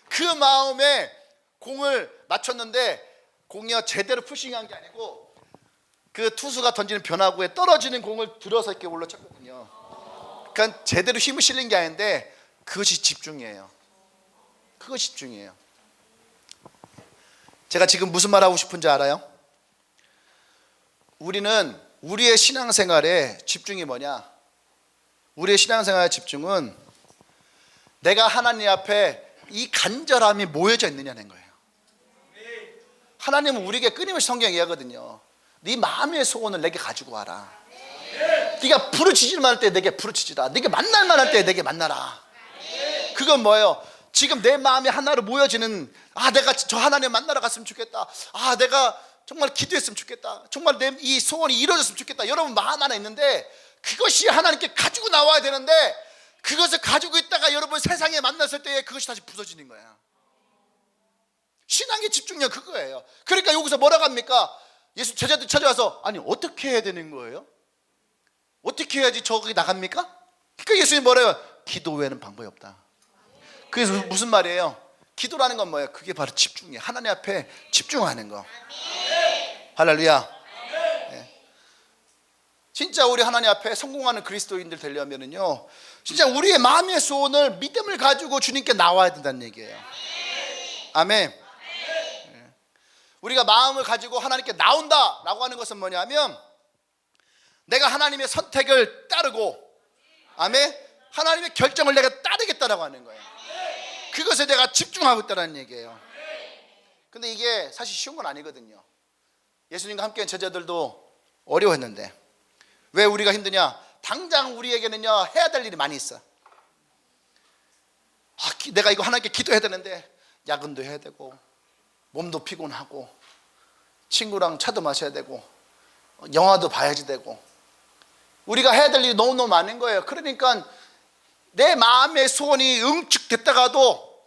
그 마음에 공을 맞췄는데 공이요 제대로 푸싱한 게 아니고 그 투수가 던지는 변화구에 떨어지는 공을 들어서 이렇게 올라쳤거든요. 그러니까 제대로 힘을 실린 게 아닌데 그것이 집중이에요. 그것이 집중이에요. 제가 지금 무슨 말 하고 싶은지 알아요? 우리는 우리의 신앙생활의 집중이 뭐냐? 우리의 신앙생활의 집중은 내가 하나님 앞에 이 간절함이 모여져 있느냐는 거예요. 하나님은 우리에게 끊임없이 성경에 이야기하거든요. 네 마음의 소원을 내게 가지고 와라. 네가 부르짖을만 할 때 내게 부르짖으라. 네가 만날만 할 때 내게 만나라. 그건 뭐예요? 지금 내 마음이 하나로 모여지는, 내가 저 하나님 만나러 갔으면 좋겠다. 내가 정말 기도했으면 좋겠다. 정말 내 이 소원이 이루어졌으면 좋겠다. 여러분 마음 하나 있는데 그것이 하나님께 가지고 나와야 되는데, 그것을 가지고 있다가 여러분 세상에 만났을 때 그것이 다시 부서지는 거야. 신앙의 집중력 그거예요. 그러니까 여기서 뭐라고 합니까? 예수 제자들 찾아와서 아니 어떻게 해야 되는 거예요? 어떻게 해야지 저기 나갑니까? 그러니까 예수님이 뭐래요? 기도 외에는 방법이 없다. 그래서 무슨 말이에요? 기도라는 건 뭐예요? 그게 바로 집중이에요. 하나님 앞에 집중하는 거. 할렐루야. 네. 진짜 우리 하나님 앞에 성공하는 그리스도인들 되려면은요, 진짜 우리의 마음의 소원을 믿음을 가지고 주님께 나와야 된다는 얘기예요. 아멘. 네. 우리가 마음을 가지고 하나님께 나온다라고 하는 것은 뭐냐면 내가 하나님의 선택을 따르고, 아멘, 하나님의 결정을 내가 따르겠다라고 하는 거예요. 그것에 내가 집중하고 있다는 얘기예요. 근데 이게 사실 쉬운 건 아니거든요. 예수님과 함께한 제자들도 어려워했는데 왜 우리가 힘드냐? 당장 우리에게는요 해야 될 일이 많이 있어. 내가 이거 하나님께 기도해야 되는데 야근도 해야 되고 몸도 피곤하고 친구랑 차도 마셔야 되고 영화도 봐야지 되고 우리가 해야 될 일이 너무너무 많은 거예요. 그러니까 내 마음의 소원이 응축됐다가도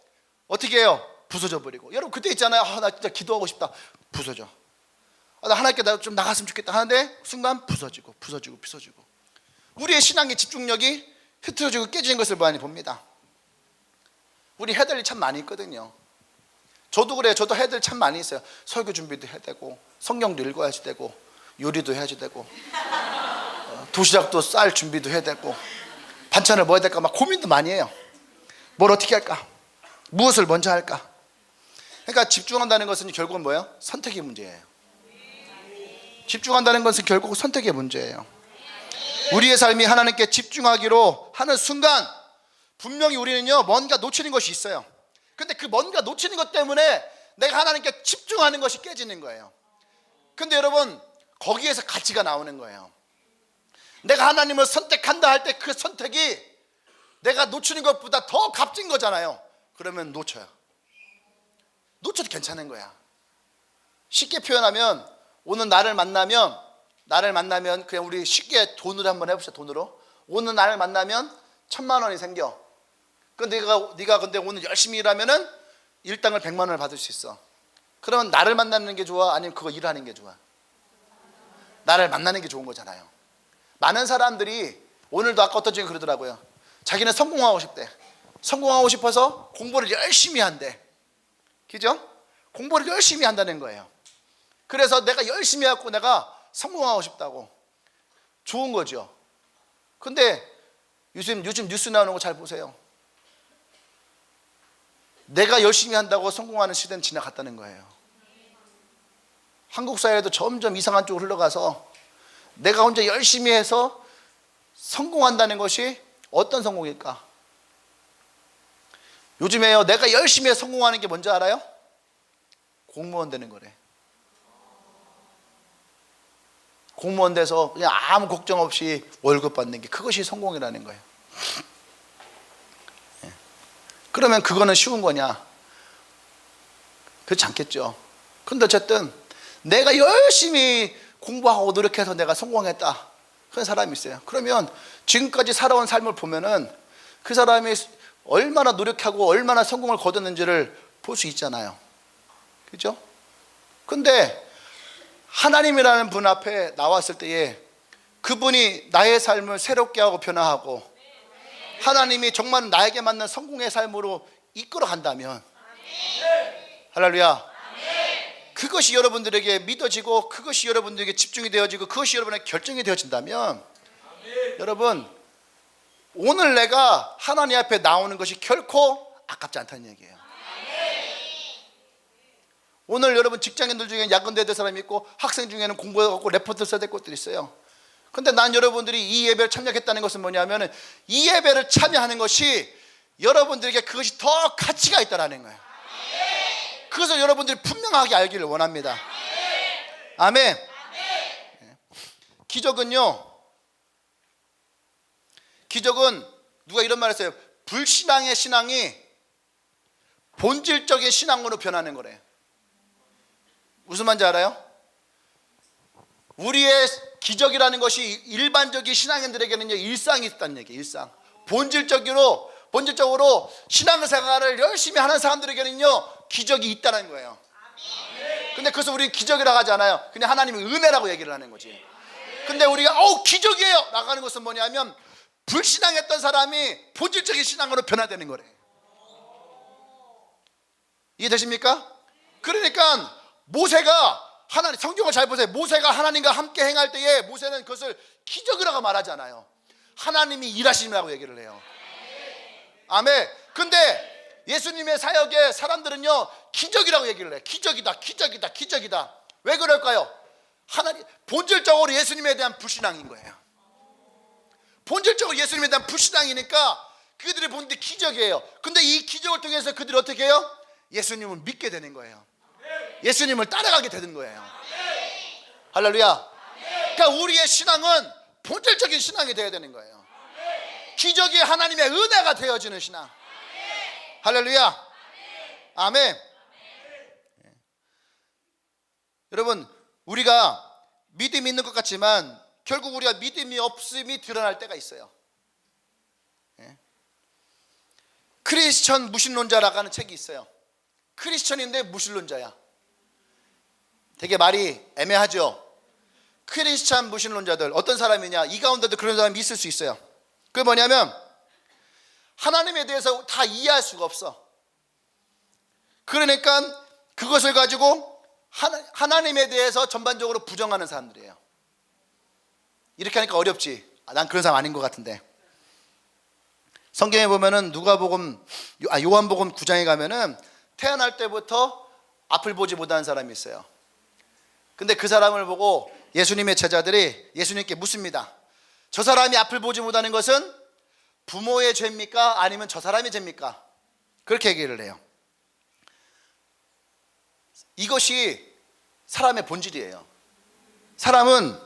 어떻게 해요? 부서져 버리고. 여러분 그때 있잖아요. 나 진짜 기도하고 싶다. 부서져. 나 하나님께 나 좀 나갔으면 좋겠다 하는데 순간 부서지고. 우리의 신앙의 집중력이 흐트러지고 깨지는 것을 많이 봅니다. 우리 해야 될 일 참 많이 있거든요. 저도 그래요. 저도 해야 될 일 참 많이 있어요. 설교 준비도 해야 되고 성경도 읽어야지 되고 요리도 해야지 되고 도시락도 쌀 준비도 해야 되고 반찬을 뭐 해야 될까 막 고민도 많이 해요. 뭘 어떻게 할까? 무엇을 먼저 할까? 그러니까 집중한다는 것은 결국은 뭐예요? 선택의 문제예요. 집중한다는 것은 결국 선택의 문제예요. 우리의 삶이 하나님께 집중하기로 하는 순간 분명히 우리는요 뭔가 놓치는 것이 있어요. 근데 그 뭔가 놓치는 것 때문에 내가 하나님께 집중하는 것이 깨지는 거예요. 근데 여러분 거기에서 가치가 나오는 거예요. 내가 하나님을 선택한다 할 때 그 선택이 내가 놓치는 것보다 더 값진 거잖아요. 그러면 놓쳐도 괜찮은 거야. 쉽게 표현하면 오늘 나를 만나면 그냥 우리 쉽게 돈으로 한번 해봅시다. 돈으로 오늘 나를 만나면 1,000만 원이 생겨. 근데 네가 근데 오늘 열심히 일하면은 일당을 100만 원을 받을 수 있어. 그러면 나를 만나는 게 좋아? 아니면 그거 일하는 게 좋아? 나를 만나는 게 좋은 거잖아요. 많은 사람들이 오늘도 아까 어떤 중에 그러더라고요. 자기는 성공하고 싶대. 성공하고 싶어서 공부를 열심히 한대. 그죠? 공부를 열심히 한다는 거예요. 그래서 내가 열심히 하고 내가 성공하고 싶다고. 좋은 거죠. 근데 요즘 뉴스 나오는 거 잘 보세요. 내가 열심히 한다고 성공하는 시대는 지나갔다는 거예요. 한국 사회도 점점 이상한 쪽으로 흘러가서 내가 혼자 열심히 해서 성공한다는 것이 어떤 성공일까? 요즘에요 내가 열심히 해서 성공하는 게 뭔지 알아요? 공무원 되는 거래. 공무원 돼서 그냥 아무 걱정 없이 월급 받는 게 그것이 성공이라는 거예요. 그러면 그거는 쉬운 거냐? 그렇지 않겠죠. 근데 어쨌든 내가 열심히 공부하고 노력해서 내가 성공했다 그런 사람이 있어요. 그러면 지금까지 살아온 삶을 보면은 그 사람이 얼마나 노력하고 얼마나 성공을 거뒀는지를 볼 수 있잖아요. 그죠? 근데 하나님이라는 분 앞에 나왔을 때에 그분이 나의 삶을 새롭게 하고 변화하고 하나님이 정말 나에게 맞는 성공의 삶으로 이끌어 간다면, 할렐루야, 그것이 여러분들에게 믿어지고 그것이 여러분들에게 집중이 되어지고 그것이 여러분의 결정이 되어진다면, 여러분 오늘 내가 하나님 앞에 나오는 것이 결코 아깝지 않다는 얘기예요. 오늘 여러분 직장인들 중에 야근돼야 될 사람이 있고 학생 중에는 공부해갖고 레포트 써야 될 것들이 있어요. 근데 난 여러분들이 이 예배를 참여했다는 것은 뭐냐면 이 예배를 참여하는 것이 여러분들에게 그것이 더 가치가 있다는 거예요. 그것을 여러분들이 분명하게 알기를 원합니다. 아멘. 기적은 누가 이런 말 했어요. 불신앙의 신앙이 본질적인 신앙으로 변하는 거래요. 무슨 말인지 알아요? 우리의 기적이라는 것이 일반적인 신앙인들에게는 일상이 있다는 얘기예요. 일상. 본질적으로 본질적으로 신앙생활을 열심히 하는 사람들에게는요 기적이 있다는 거예요. 근데 그래서 우리 기적이라고 하지 않아요. 그냥 하나님의 은혜라고 얘기를 하는 거지. 근데 우리가 기적이에요 라고 하는 것은 뭐냐면 불신앙했던 사람이 본질적인 신앙으로 변화되는 거래. 이해되십니까? 그러니까 모세가 하나님, 성경을 잘 보세요. 모세가 하나님과 함께 행할 때에 모세는 그것을 기적이라고 말하잖아요. 하나님이 일하심이라고 얘기를 해요. 아멘. 근데 예수님의 사역에 사람들은요 기적이라고 얘기를 해요. 기적이다, 기적이다, 기적이다. 왜 그럴까요? 하나님, 본질적으로 예수님에 대한 불신앙인 거예요. 본질적으로 예수님에 대한 불신앙이니까 그들이 보는데 기적이에요. 근데 이 기적을 통해서 그들이 어떻게 해요? 예수님을 믿게 되는 거예요. 예수님을 따라가게 되는 거예요. 할렐루야. 그러니까 우리의 신앙은 본질적인 신앙이 되어야 되는 거예요. 기적이 하나님의 은혜가 되어지는 신앙. 할렐루야. 아멘. 여러분, 우리가 믿음이 있는 것 같지만 결국 우리가 믿음이 없음이 드러날 때가 있어요. 크리스천 무신론자라고 하는 책이 있어요. 크리스천인데 무신론자야. 되게 말이 애매하죠. 크리스천 무신론자들 어떤 사람이냐, 이 가운데도 그런 사람이 있을 수 있어요. 그게 뭐냐면 하나님에 대해서 다 이해할 수가 없어. 그러니까 그것을 가지고 하나님에 대해서 전반적으로 부정하는 사람들이에요. 이렇게 하니까 어렵지. 난 그런 사람 아닌 것 같은데. 성경에 보면은 요한복음 9장에 가면은 태어날 때부터 앞을 보지 못하는 사람이 있어요. 근데 그 사람을 보고 예수님의 제자들이 예수님께 묻습니다. 저 사람이 앞을 보지 못하는 것은 부모의 죄입니까? 아니면 저 사람의 죄입니까? 그렇게 얘기를 해요. 이것이 사람의 본질이에요. 사람은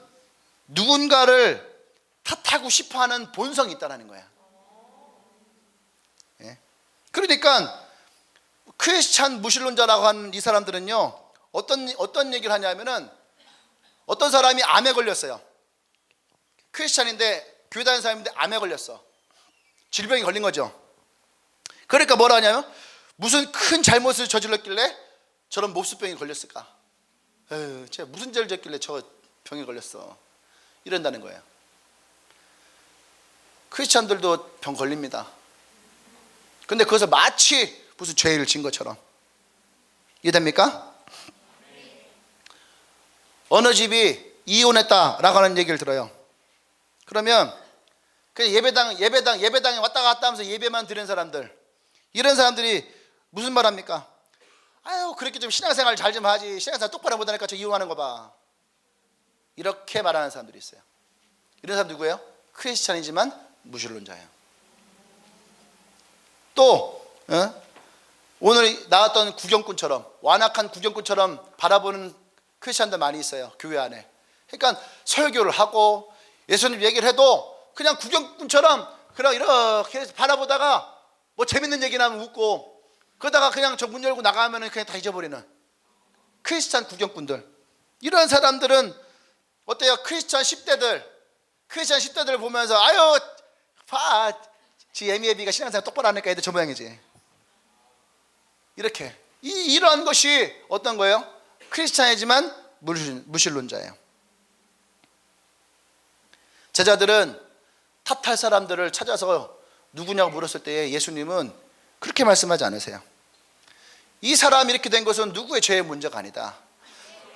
누군가를 탓하고 싶어하는 본성이 있다는 거야. 그러니까 크리스찬 무신론자라고 하는 이 사람들은요 어떤 얘기를 하냐면은 어떤 사람이 암에 걸렸어요. 크리스찬인데 교회 다니는 사람인데 암에 걸렸어. 질병이 걸린 거죠. 그러니까 뭐라 하냐면 무슨 큰 잘못을 저질렀길래 저런 몹수병이 걸렸을까? 제가 무슨 죄를 졌길래 저 병에 걸렸어. 이런다는 거예요. 크리스찬들도 병 걸립니다. 근데 그것을 마치 무슨 죄를 진 것처럼. 이해됩니까? 어느 집이 이혼했다라고 하는 얘기를 들어요. 그러면 그냥 예배당에 왔다 갔다 하면서 예배만 드리는 사람들, 이런 사람들이 무슨 말 합니까? 아유, 그렇게 좀 신앙생활 잘 좀 하지, 신앙생활 똑바로 못하니까 저 이혼하는 거 봐, 이렇게 말하는 사람들이 있어요. 이런 사람 누구예요? 크리스찬이지만 무신론자예요. 또 오늘 나왔던 구경꾼처럼, 완악한 구경꾼처럼 바라보는 크리스찬들 많이 있어요, 교회 안에. 그러니까 설교를 하고 예수님 얘기를 해도 그냥 구경꾼처럼 그냥 이렇게 바라보다가 뭐 재밌는 얘기 나면 웃고, 그러다가 그냥 저 문 열고 나가면 그냥 다 잊어버리는 크리스찬 구경꾼들. 이런 사람들은 어때요? 크리스찬 10대들 보면서 아유 봐, 지 애미애비가 신앙생활 똑바로 하니까 애들 저 모양이지. 이렇게 이러한 것이 어떤 거예요? 크리스찬이지만 무신론자예요. 제자들은 탓할 사람들을 찾아서 누구냐고 물었을 때에 예수님은 그렇게 말씀하지 않으세요. 이 사람이 이렇게 된 것은 누구의 죄의 문제가 아니다.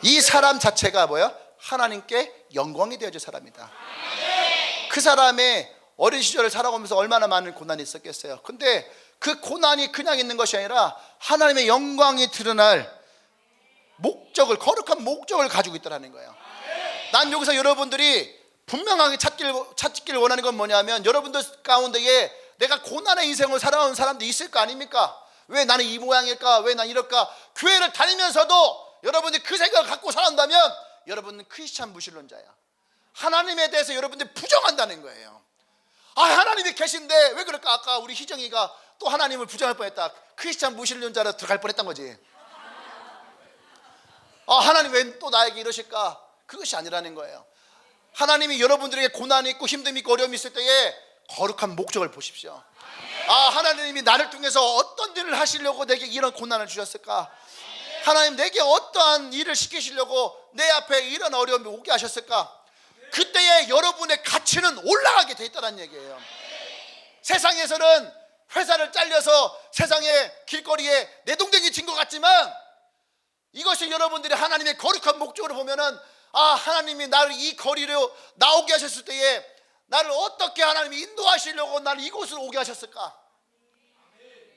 이 사람 자체가 뭐야? 하나님께 영광이 되어질 사람이다. 그 사람의 어린 시절을 살아가면서 얼마나 많은 고난이 있었겠어요. 근데 그 고난이 그냥 있는 것이 아니라 하나님의 영광이 드러날 목적을, 거룩한 목적을 가지고 있다는 거예요. 난 여기서 여러분들이 분명하게 찾기를 원하는 건 뭐냐면, 여러분들 가운데에 내가 고난의 인생을 살아온 사람도 있을 거 아닙니까? 왜 나는 이 모양일까? 왜 난 이럴까? 교회를 다니면서도 여러분들이 그 생각을 갖고 살아온다면 여러분은 크리스찬 무신론자야. 하나님에 대해서 여러분들이 부정한다는 거예요. 하나님이 계신데 왜 그럴까? 아까 우리 희정이가 또 하나님을 부정할 뻔했다. 크리스찬 무신론자로 들어갈 뻔했던 거지. 하나님 왜 또 나에게 이러실까? 그것이 아니라는 거예요. 하나님이 여러분들에게 고난이 있고 힘듦이 있고 어려움이 있을 때에 거룩한 목적을 보십시오. 하나님이 나를 통해서 어떤 일을 하시려고 내게 이런 고난을 주셨을까? 하나님 내게 어떠한 일을 시키시려고 내 앞에 이런 어려움이 오게 하셨을까? 그때에 여러분의 가치는 올라가게 돼 있다는 얘기예요. 세상에서는 회사를 잘려서 세상의 길거리에 내동댕이 친 것 같지만, 이것이 여러분들이 하나님의 거룩한 목적으로 보면은, 하나님이 나를 이 거리로 나오게 하셨을 때에 나를 어떻게 하나님이 인도하시려고 나를 이곳으로 오게 하셨을까?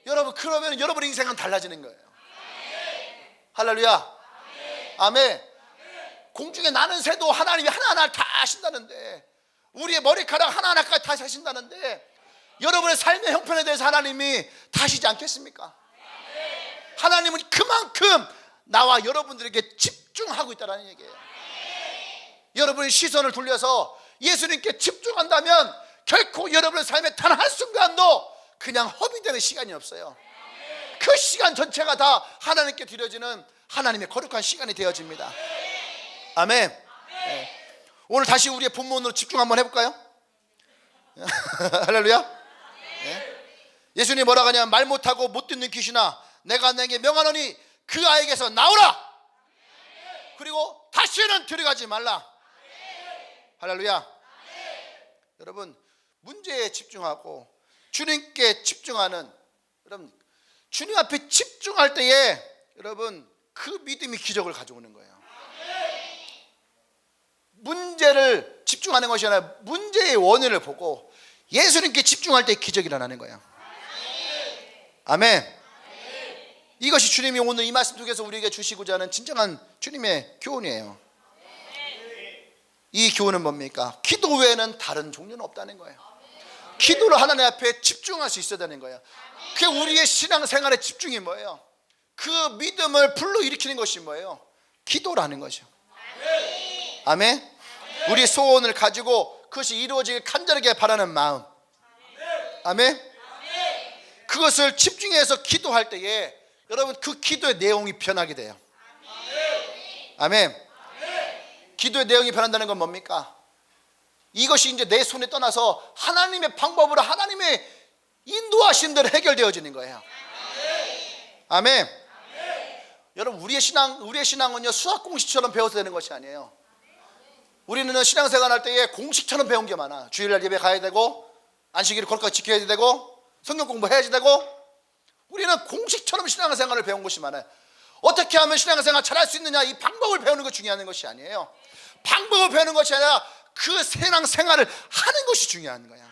여러분, 그러면 여러분의 인생은 달라지는 거예요. 할렐루야. 아멘. 공중에 나는 새도 하나님이 하나하나 다 하신다는데, 우리의 머리카락 하나하나까지 다 하신다는데, 여러분의 삶의 형편에 대해서 하나님이 다 하시지 않겠습니까? 하나님은 그만큼 나와 여러분들에게 집중하고 있다는 얘기예요. 여러분의 시선을 돌려서 예수님께 집중한다면 결코 여러분의 삶의 단 한순간도 그냥 허비되는 시간이 없어요. 그 시간 전체가 다 하나님께 드려지는 하나님의 거룩한 시간이 되어집니다. 아멘. 네. 오늘 다시 우리의 본문으로 집중 한번 해볼까요? 할렐루야. 네. 예수님이 뭐라고 하냐면, 말 못하고 못 듣는 귀신아, 내가 내게 명하노니 그 아이에게서 나오라. 그리고 다시는 들어가지 말라. 할렐루야. 여러분, 문제에 집중하고 주님께 집중하는, 여러분, 주님 앞에 집중할 때에 여러분 그 믿음이 기적을 가져오는 거예요. 문제를 집중하는 것이 아니라 문제의 원인을 보고 예수님께 집중할 때 기적이 일어나는 거예요. 아멘. 이것이 주님이 오늘 이 말씀 속에서 우리에게 주시고자 하는 진정한 주님의 교훈이에요. 이 교훈은 뭡니까? 기도 외에는 다른 종류는 없다는 거예요. 기도를 하나님 앞에 집중할 수 있어야 되는 거예요. 그게 우리의 신앙생활의 집중이 뭐예요? 그 믿음을 불러일으키는 것이 뭐예요? 기도라는 거죠. 아멘. 우리의 소원을 가지고 그것이 이루어지길 간절하게 바라는 마음. 아멘. 그것을 집중해서 기도할 때에 여러분 그 기도의 내용이 변하게 돼요. 아멘. 기도의 내용이 변한다는 건 뭡니까? 이것이 이제 내 손에 떠나서 하나님의 방법으로 하나님의 인도하신 대로 해결되어지는 거예요. 아멘. 여러분, 우리의 신앙은요 수학 공식처럼 배워서 되는 것이 아니에요. 우리는 신앙생활 할 때에 공식처럼 배운 게 많아. 주일날 예배 가야 되고, 안식일을 거룩하게 지켜야 되고, 성경 공부해야지 되고. 우리는 공식처럼 신앙생활을 배운 것이 많아요. 어떻게 하면 신앙생활 잘할 수 있느냐, 이 방법을 배우는 것이 중요한 것이 아니에요. 방법을 배우는 것이 아니라 그 신앙생활을 하는 것이 중요한 거야.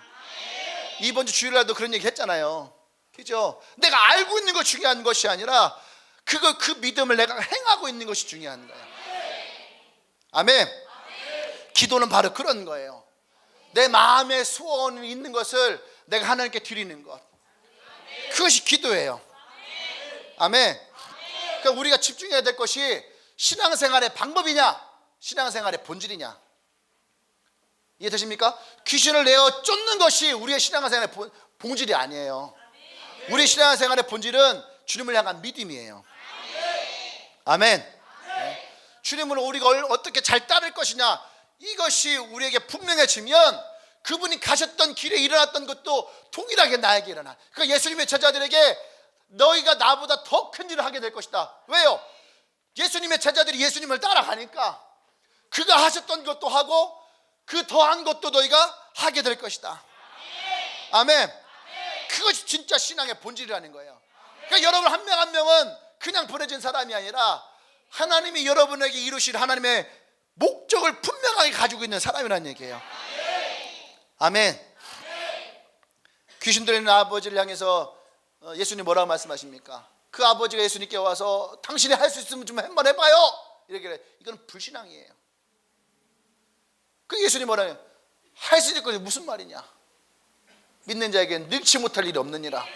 이번 주 주일날도 그런 얘기 했잖아요. 그죠? 내가 알고 있는 것이 중요한 것이 아니라 그 믿음을 내가 행하고 있는 것이 중요한 거야. 아멘. 기도는 바로 그런 거예요. 내 마음의 소원이 있는 것을 내가 하나님께 드리는 것, 그것이 기도예요. 아멘. 그러니까 우리가 집중해야 될 것이 신앙생활의 방법이냐, 신앙생활의 본질이냐. 이해되십니까? 귀신을 내어 쫓는 것이 우리의 신앙생활의 본질이 아니에요. 우리 신앙생활의 본질은 주님을 향한 믿음이에요. 아멘. 주님을 우리가 어떻게 잘 따를 것이냐, 이것이 우리에게 분명해지면 그분이 가셨던 길에 일어났던 것도 동일하게 나에게 일어나. 그러니까 예수님의 제자들에게 너희가 나보다 더 큰 일을 하게 될 것이다. 왜요? 예수님의 제자들이 예수님을 따라가니까 그가 하셨던 것도 하고 그 더한 것도 너희가 하게 될 것이다. 아멘. 그것이 진짜 신앙의 본질이라는 거예요. 그러니까 여러분 한 명 한 명은 그냥 보내진 사람이 아니라 하나님이 여러분에게 이루실 하나님의 목적을 분명하게 가지고 있는 사람이라는 얘기예요. 아멘. 귀신 들리는 아버지를 향해서 예수님 뭐라고 말씀하십니까? 그 아버지가 예수님께 와서 당신이 할 수 있으면 좀 한번 해봐요, 이렇게. 이건 불신앙이에요. 그 예수님 뭐라요? 할 수 있을 것이 무슨 말이냐? 믿는 자에게는 능치 못할 일이 없느니라.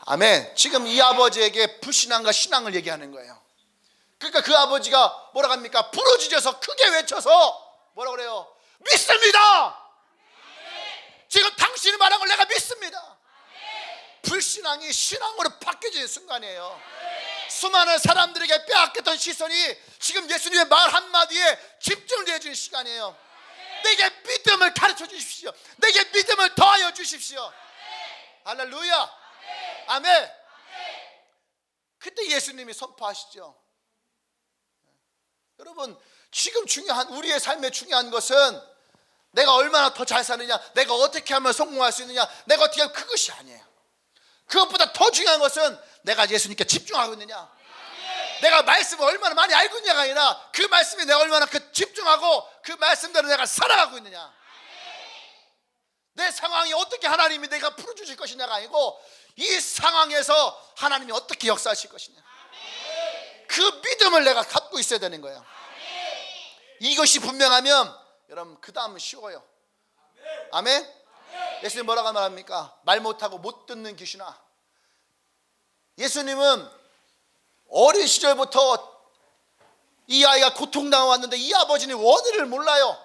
아멘. 지금 이 아버지에게 불신앙과 신앙을 얘기하는 거예요. 그러니까 그 아버지가 뭐라고 합니까? 부르짖어서 크게 외쳐서 뭐라고 그래요? 믿습니다. 지금 당신이 말한 걸 내가 믿습니다. 불신앙이 신앙으로 바뀌어지는 순간이에요. 수많은 사람들에게 빼앗겼던 시선이 지금 예수님의 말 한마디에 집중되어지는 시간이에요. 내게 믿음을 가르쳐 주십시오. 내게 믿음을 더하여 주십시오. 할렐루야. 아멘. 그때 예수님이 선포하시죠. 여러분, 지금 우리의 삶에 중요한 것은 내가 얼마나 더 잘 사느냐, 내가 어떻게 하면 성공할 수 있느냐, 내가 어떻게 하면, 그것이 아니에요. 그것보다 더 중요한 것은 내가 예수님께 집중하고 있느냐, 내가 말씀을 얼마나 많이 알고 있느냐가 아니라 그 말씀에 내가 얼마나 집중하고 그 말씀대로 내가 살아가고 있느냐. 내 상황이 어떻게 하나님이 내가 풀어주실 것이냐가 아니고 이 상황에서 하나님이 어떻게 역사하실 것이냐, 그 믿음을 내가 갖고 있어야 되는 거예요. 이것이 분명하면 여러분 그 다음은 쉬워요. 아멘. 예수님 뭐라고 말합니까? 말 못하고 못 듣는 귀신아. 예수님은 어린 시절부터 이 아이가 고통당하고 왔는데 이 아버지는 원인을 몰라요.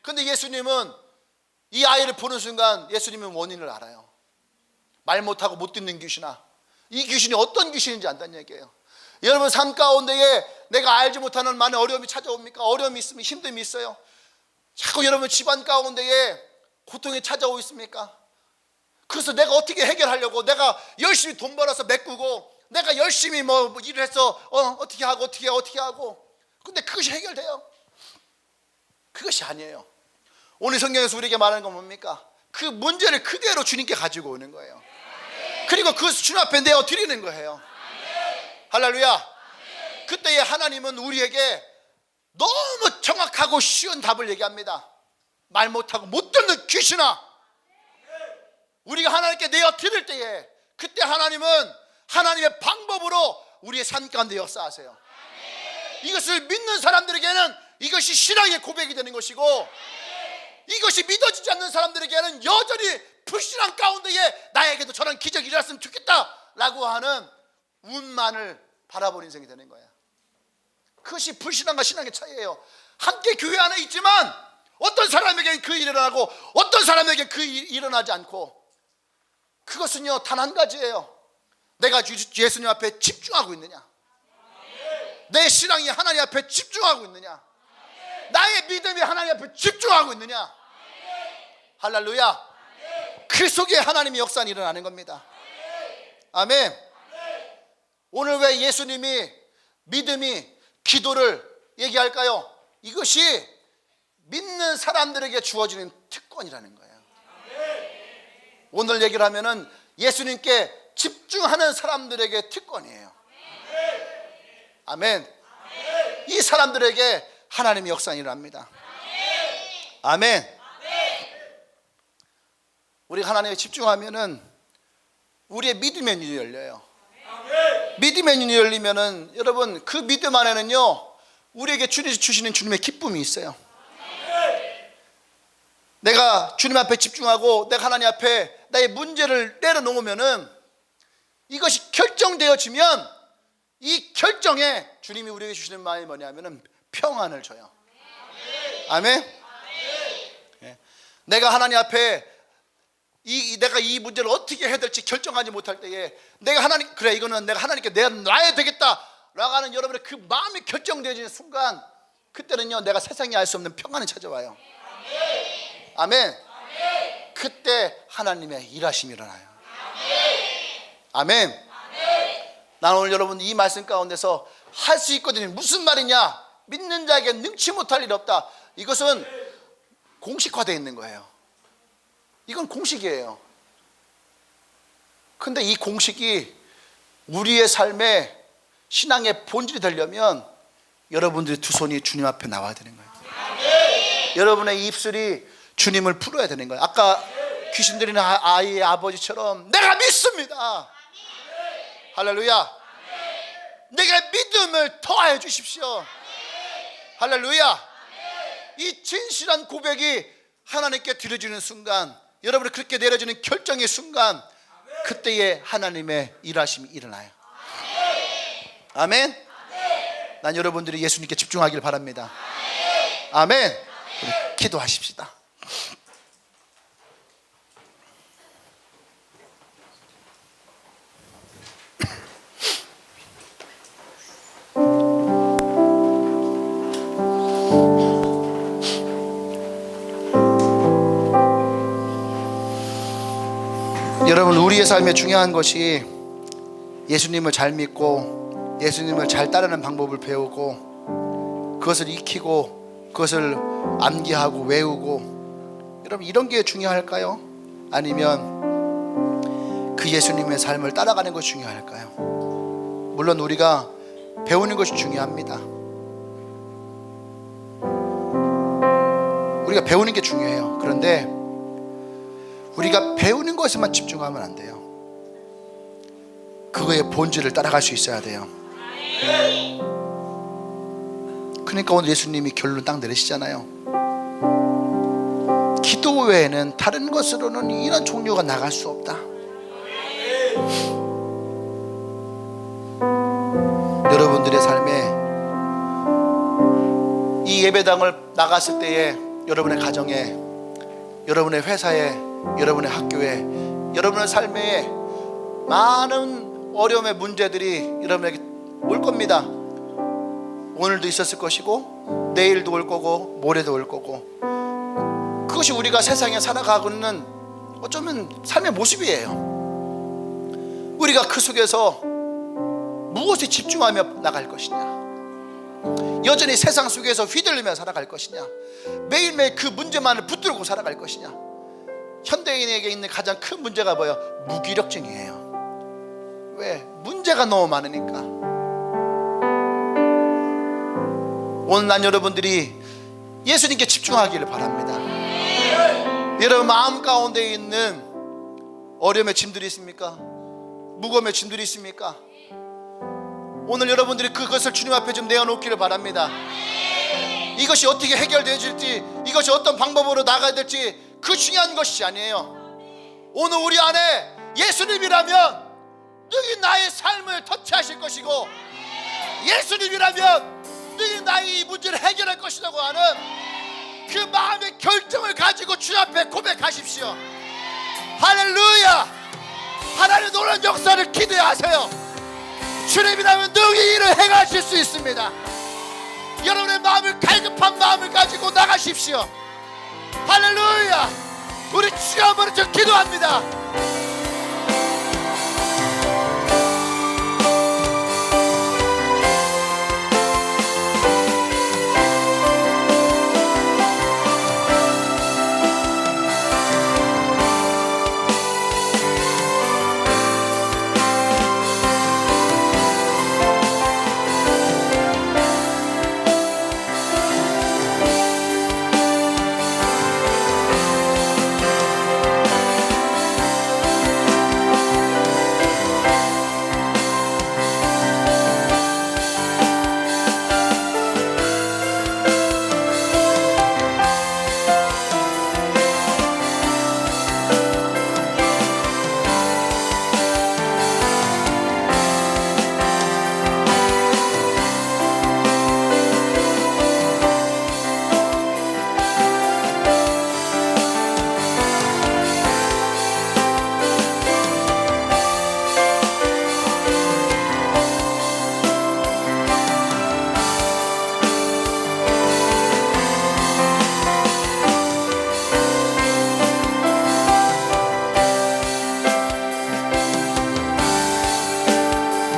근데 예수님은 이 아이를 보는 순간 예수님은 원인을 알아요. 말 못하고 못 듣는 귀신아. 이 귀신이 어떤 귀신인지 안다는 얘기예요. 여러분 삶 가운데에 내가 알지 못하는 많은 어려움이 찾아옵니까? 어려움이 있으면 힘듦이 있어요. 자꾸 여러분 집안 가운데에 고통이 찾아오고 있습니까? 그래서 내가 어떻게 해결하려고 내가 열심히 돈 벌어서 메꾸고 내가 열심히 뭐 일을 해서 어떻게 하고 근데 그것이 해결돼요? 그것이 아니에요. 오늘 성경에서 우리에게 말하는 건 뭡니까? 그 문제를 그대로 주님께 가지고 오는 거예요. 그리고 그것을 주님 앞에 내어 드리는 거예요. 할렐루야. 그때에 하나님은 우리에게 너무 정확하고 쉬운 답을 얘기합니다. 말 못하고 못 듣는 귀신아. 우리가 하나님께 내어 드릴 때에 그때 하나님은 하나님의 방법으로 우리의 삶 가운데 역사하세요. 이것을 믿는 사람들에게는 이것이 신앙의 고백이 되는 것이고, 이것이 믿어지지 않는 사람들에게는 여전히 불신앙 가운데에 나에게도 저런 기적이 일어났으면 좋겠다라고 하는 운만을 바라보는 인생이 되는 거야. 그것이 불신앙과 신앙의 차이예요. 함께 교회 안에 있지만 어떤 사람에게는 그 일이 일어나고 어떤 사람에게는 그 일이 일어나지 않고, 그것은요 단 한 가지예요. 내가 예수님 앞에 집중하고 있느냐, 내 신앙이 하나님 앞에 집중하고 있느냐, 나의 믿음이 하나님 앞에 집중하고 있느냐. 할렐루야. 그 속에 하나님의 역사는 일어나는 겁니다. 아멘. 오늘 왜 예수님이 믿음이 기도를 얘기할까요? 이것이 믿는 사람들에게 주어지는 특권이라는 거예요. 오늘 얘기를 하면은 예수님께 집중하는 사람들에게 특권이에요. 아멘. 이 사람들에게 하나님의 역사는 일어납니다. 아멘. 우리가 하나님에 집중하면은 우리의 믿음의 눈이 열려요. 믿음의 눈이 열리면은 여러분 그 믿음 안에는요 우리에게 주시는 주님의 기쁨이 있어요. 내가 주님 앞에 집중하고 내가 하나님 앞에 나의 문제를 내려놓으면은 이것이 결정되어지면 이 결정에 주님이 우리에게 주시는 마음이 뭐냐면은 평안을 줘요. 아멘. 내가 하나님 앞에 내가 이 문제를 어떻게 해야 될지 결정하지 못할 때에 내가 하나님, 그래 이거는 내가 하나님께 내놔야 되겠다 라고 하는 여러분의 그 마음이 결정되어지는 순간, 그때는요 내가 세상에 알 수 없는 평안이 찾아와요. 아멘. 그때 하나님의 일하심이 일어나요. 아멘. 나는 오늘 여러분 이 말씀 가운데서 할 수 있거든요. 무슨 말이냐? 믿는 자에게 능치 못할 일 없다. 이것은 공식화되어 있는 거예요. 이건 공식이에요. 근데 이 공식이 우리의 삶의 신앙의 본질이 되려면 여러분들의 두 손이 주님 앞에 나와야 되는 거예요. 여러분의 입술이 주님을 부르어야 되는 거예요. 아까 귀신 들리는 아이의 아버지처럼 내가 믿습니다. 할렐루야. 내가 믿음을 더하여 주십시오. 할렐루야. 이 진실한 고백이 하나님께 드려지는 순간, 여러분이 그렇게 내려지는 결정의 순간, 그때에 하나님의 일하심이 일어나요. 아멘. 난 여러분들이 예수님께 집중하길 바랍니다. 아멘. 우리 기도하십시다. 여러분, 우리의 삶에 중요한 것이 예수님을 잘 믿고 예수님을 잘 따르는 방법을 배우고 그것을 익히고 그것을 암기하고 외우고, 여러분 이런 게 중요할까요? 아니면 그 예수님의 삶을 따라가는 것이 중요할까요? 물론 우리가 배우는 것이 중요합니다. 우리가 배우는 게 중요해요. 그런데 우리가 배우는 것에만 집중하면 안 돼요. 그거의 본질을 따라갈 수 있어야 돼요. 그러니까 오늘 예수님이 결론 딱 내리시잖아요. 기도 외에는 다른 것으로는 이런 종류가 나갈 수 없다. 여러분들의 삶에 이 예배당을 나갔을 때에 여러분의 가정에, 여러분의 회사에, 여러분의 학교에, 여러분의 삶에 많은 어려움의 문제들이 여러분에게 올 겁니다. 오늘도 있었을 것이고 내일도 올 거고 모레도 올 거고, 그것이 우리가 세상에 살아가고 있는 어쩌면 삶의 모습이에요. 우리가 그 속에서 무엇에 집중하며 나갈 것이냐, 여전히 세상 속에서 휘둘리며 살아갈 것이냐, 매일매일 그 문제만을 붙들고 살아갈 것이냐. 현대인에게 있는 가장 큰 문제가 뭐예요? 무기력증이에요. 왜? 문제가 너무 많으니까. 오늘 난 여러분들이 예수님께 집중하기를 바랍니다. 여러분 마음 가운데 있는 어려움의 짐들이 있습니까? 무거움의 짐들이 있습니까? 오늘 여러분들이 그것을 주님 앞에 좀 내어놓기를 바랍니다. 이것이 어떻게 해결되어질지, 이것이 어떤 방법으로 나가야 될지 그 중요한 것이 아니에요. 오늘 우리 안에 예수님이라면 능히 나의 삶을 터치하실 것이고, 예수님이라면 능히 나의 이 문제를 해결할 것이라고 하는 그 마음의 결정을 가지고 주님 앞에 고백하십시오. 할렐루야! 하나님의 놀라운 역사를 기대하세요. 주님이라면 능히 일을 행하실 수 있습니다. 여러분의 마음을, 갈급한 마음을 가지고 나가십시오. 할렐루야! 우리 주여 한번 좀 기도합니다.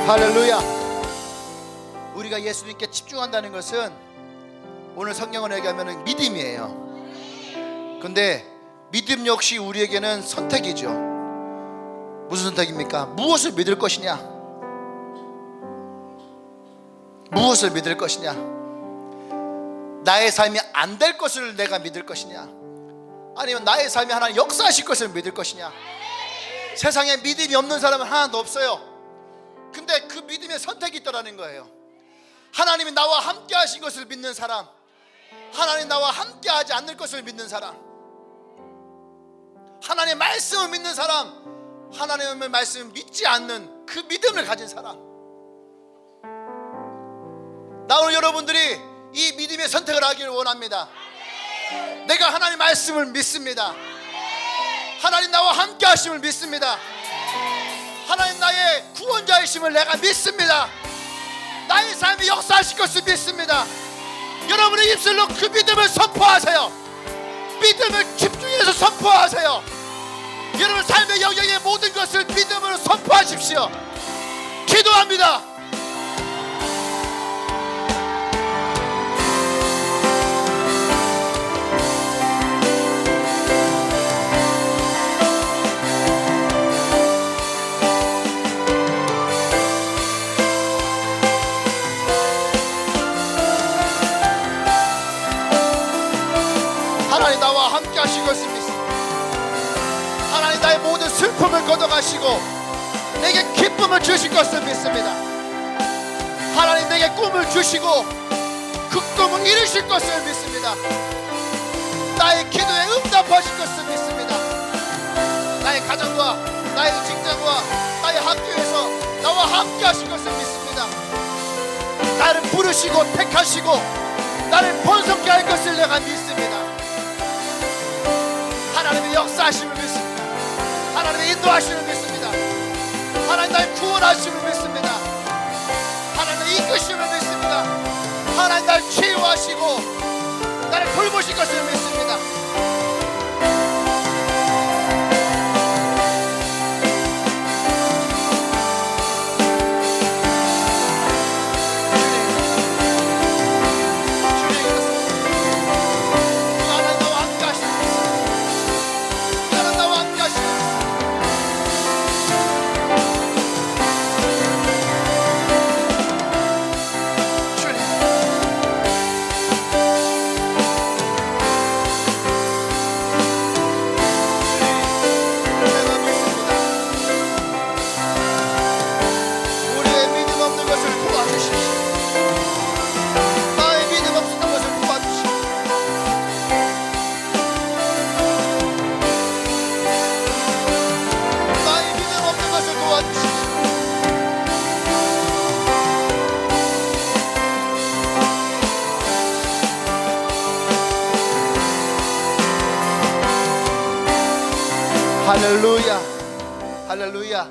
할렐루야! 우리가 예수님께 집중한다는 것은 오늘 성경을 얘기하면 믿음이에요. 근데 믿음 역시 우리에게는 선택이죠. 무슨 선택입니까? 무엇을 믿을 것이냐, 무엇을 믿을 것이냐. 나의 삶이 안 될 것을 내가 믿을 것이냐, 아니면 나의 삶이 하나님 역사하실 것을 믿을 것이냐. 세상에 믿음이 없는 사람은 하나도 없어요. 근데 그 믿음의 선택이 있다라는 거예요. 하나님이 나와 함께 하신 것을 믿는 사람, 하나님 나와 함께 하지 않을 것을 믿는 사람, 하나님의 말씀을 믿는 사람, 하나님의 말씀을 믿지 않는 그 믿음을 가진 사람. 나 오늘 여러분들이 이 믿음의 선택을 하기를 원합니다. 내가 하나님의 말씀을 믿습니다. 하나님 나와 함께 하심을 믿습니다. 하나님 나의 구원자이심을 내가 믿습니다. 나의 삶에 역사하실 것을 믿습니다. 여러분의 입술로 그 믿음을 선포하세요. 믿음을 집중해서 선포하세요. 여러분 삶의 영역의 모든 것을 믿음으로 선포하십시오. 기도합니다. 하나님 나와 함께 하실 것을 믿습니다. 하나님 나의 모든 슬픔을 걷어가시고 내게 기쁨을 주실 것을 믿습니다. 하나님 내게 꿈을 주시고 그 꿈을 이루실 것을 믿습니다. 나의 기도에 응답하실 것을 믿습니다. 나의 가정과 나의 직장과 나의 학교에서 나와 함께 하실 것을 믿습니다. 나를 부르시고 택하시고 나를 번성케 할 것을 내가 믿습니다. 하나님의 역사하심을 믿습니다. 하나님의 인도하심을 믿습니다. 하나님 나의 구원하심을 믿습니다. 하나님의 이끄심을 믿습니다. 하나님 나를 치유하시고 나를 돌보실 것을 믿습니다. 할렐루야, 할렐루야.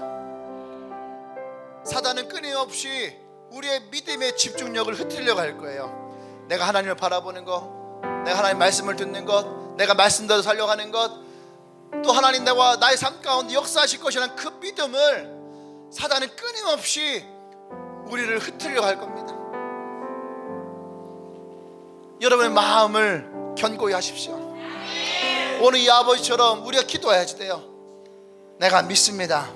사단은 끊임없이 우리의 믿음의 집중력을 흐트리려고 할 거예요. 내가 하나님을 바라보는 것, 내가 하나님 말씀을 듣는 것, 내가 말씀대로 살려가는 것, 또 하나님 나의 삶 가운데 역사하실 것이라는 그 믿음을 사단은 끊임없이 우리를 흐트리려고 할 겁니다. 여러분의 마음을 견고히 하십시오. 오늘 이 아버지처럼 우리가 기도해야지 돼요. 내가 믿습니다.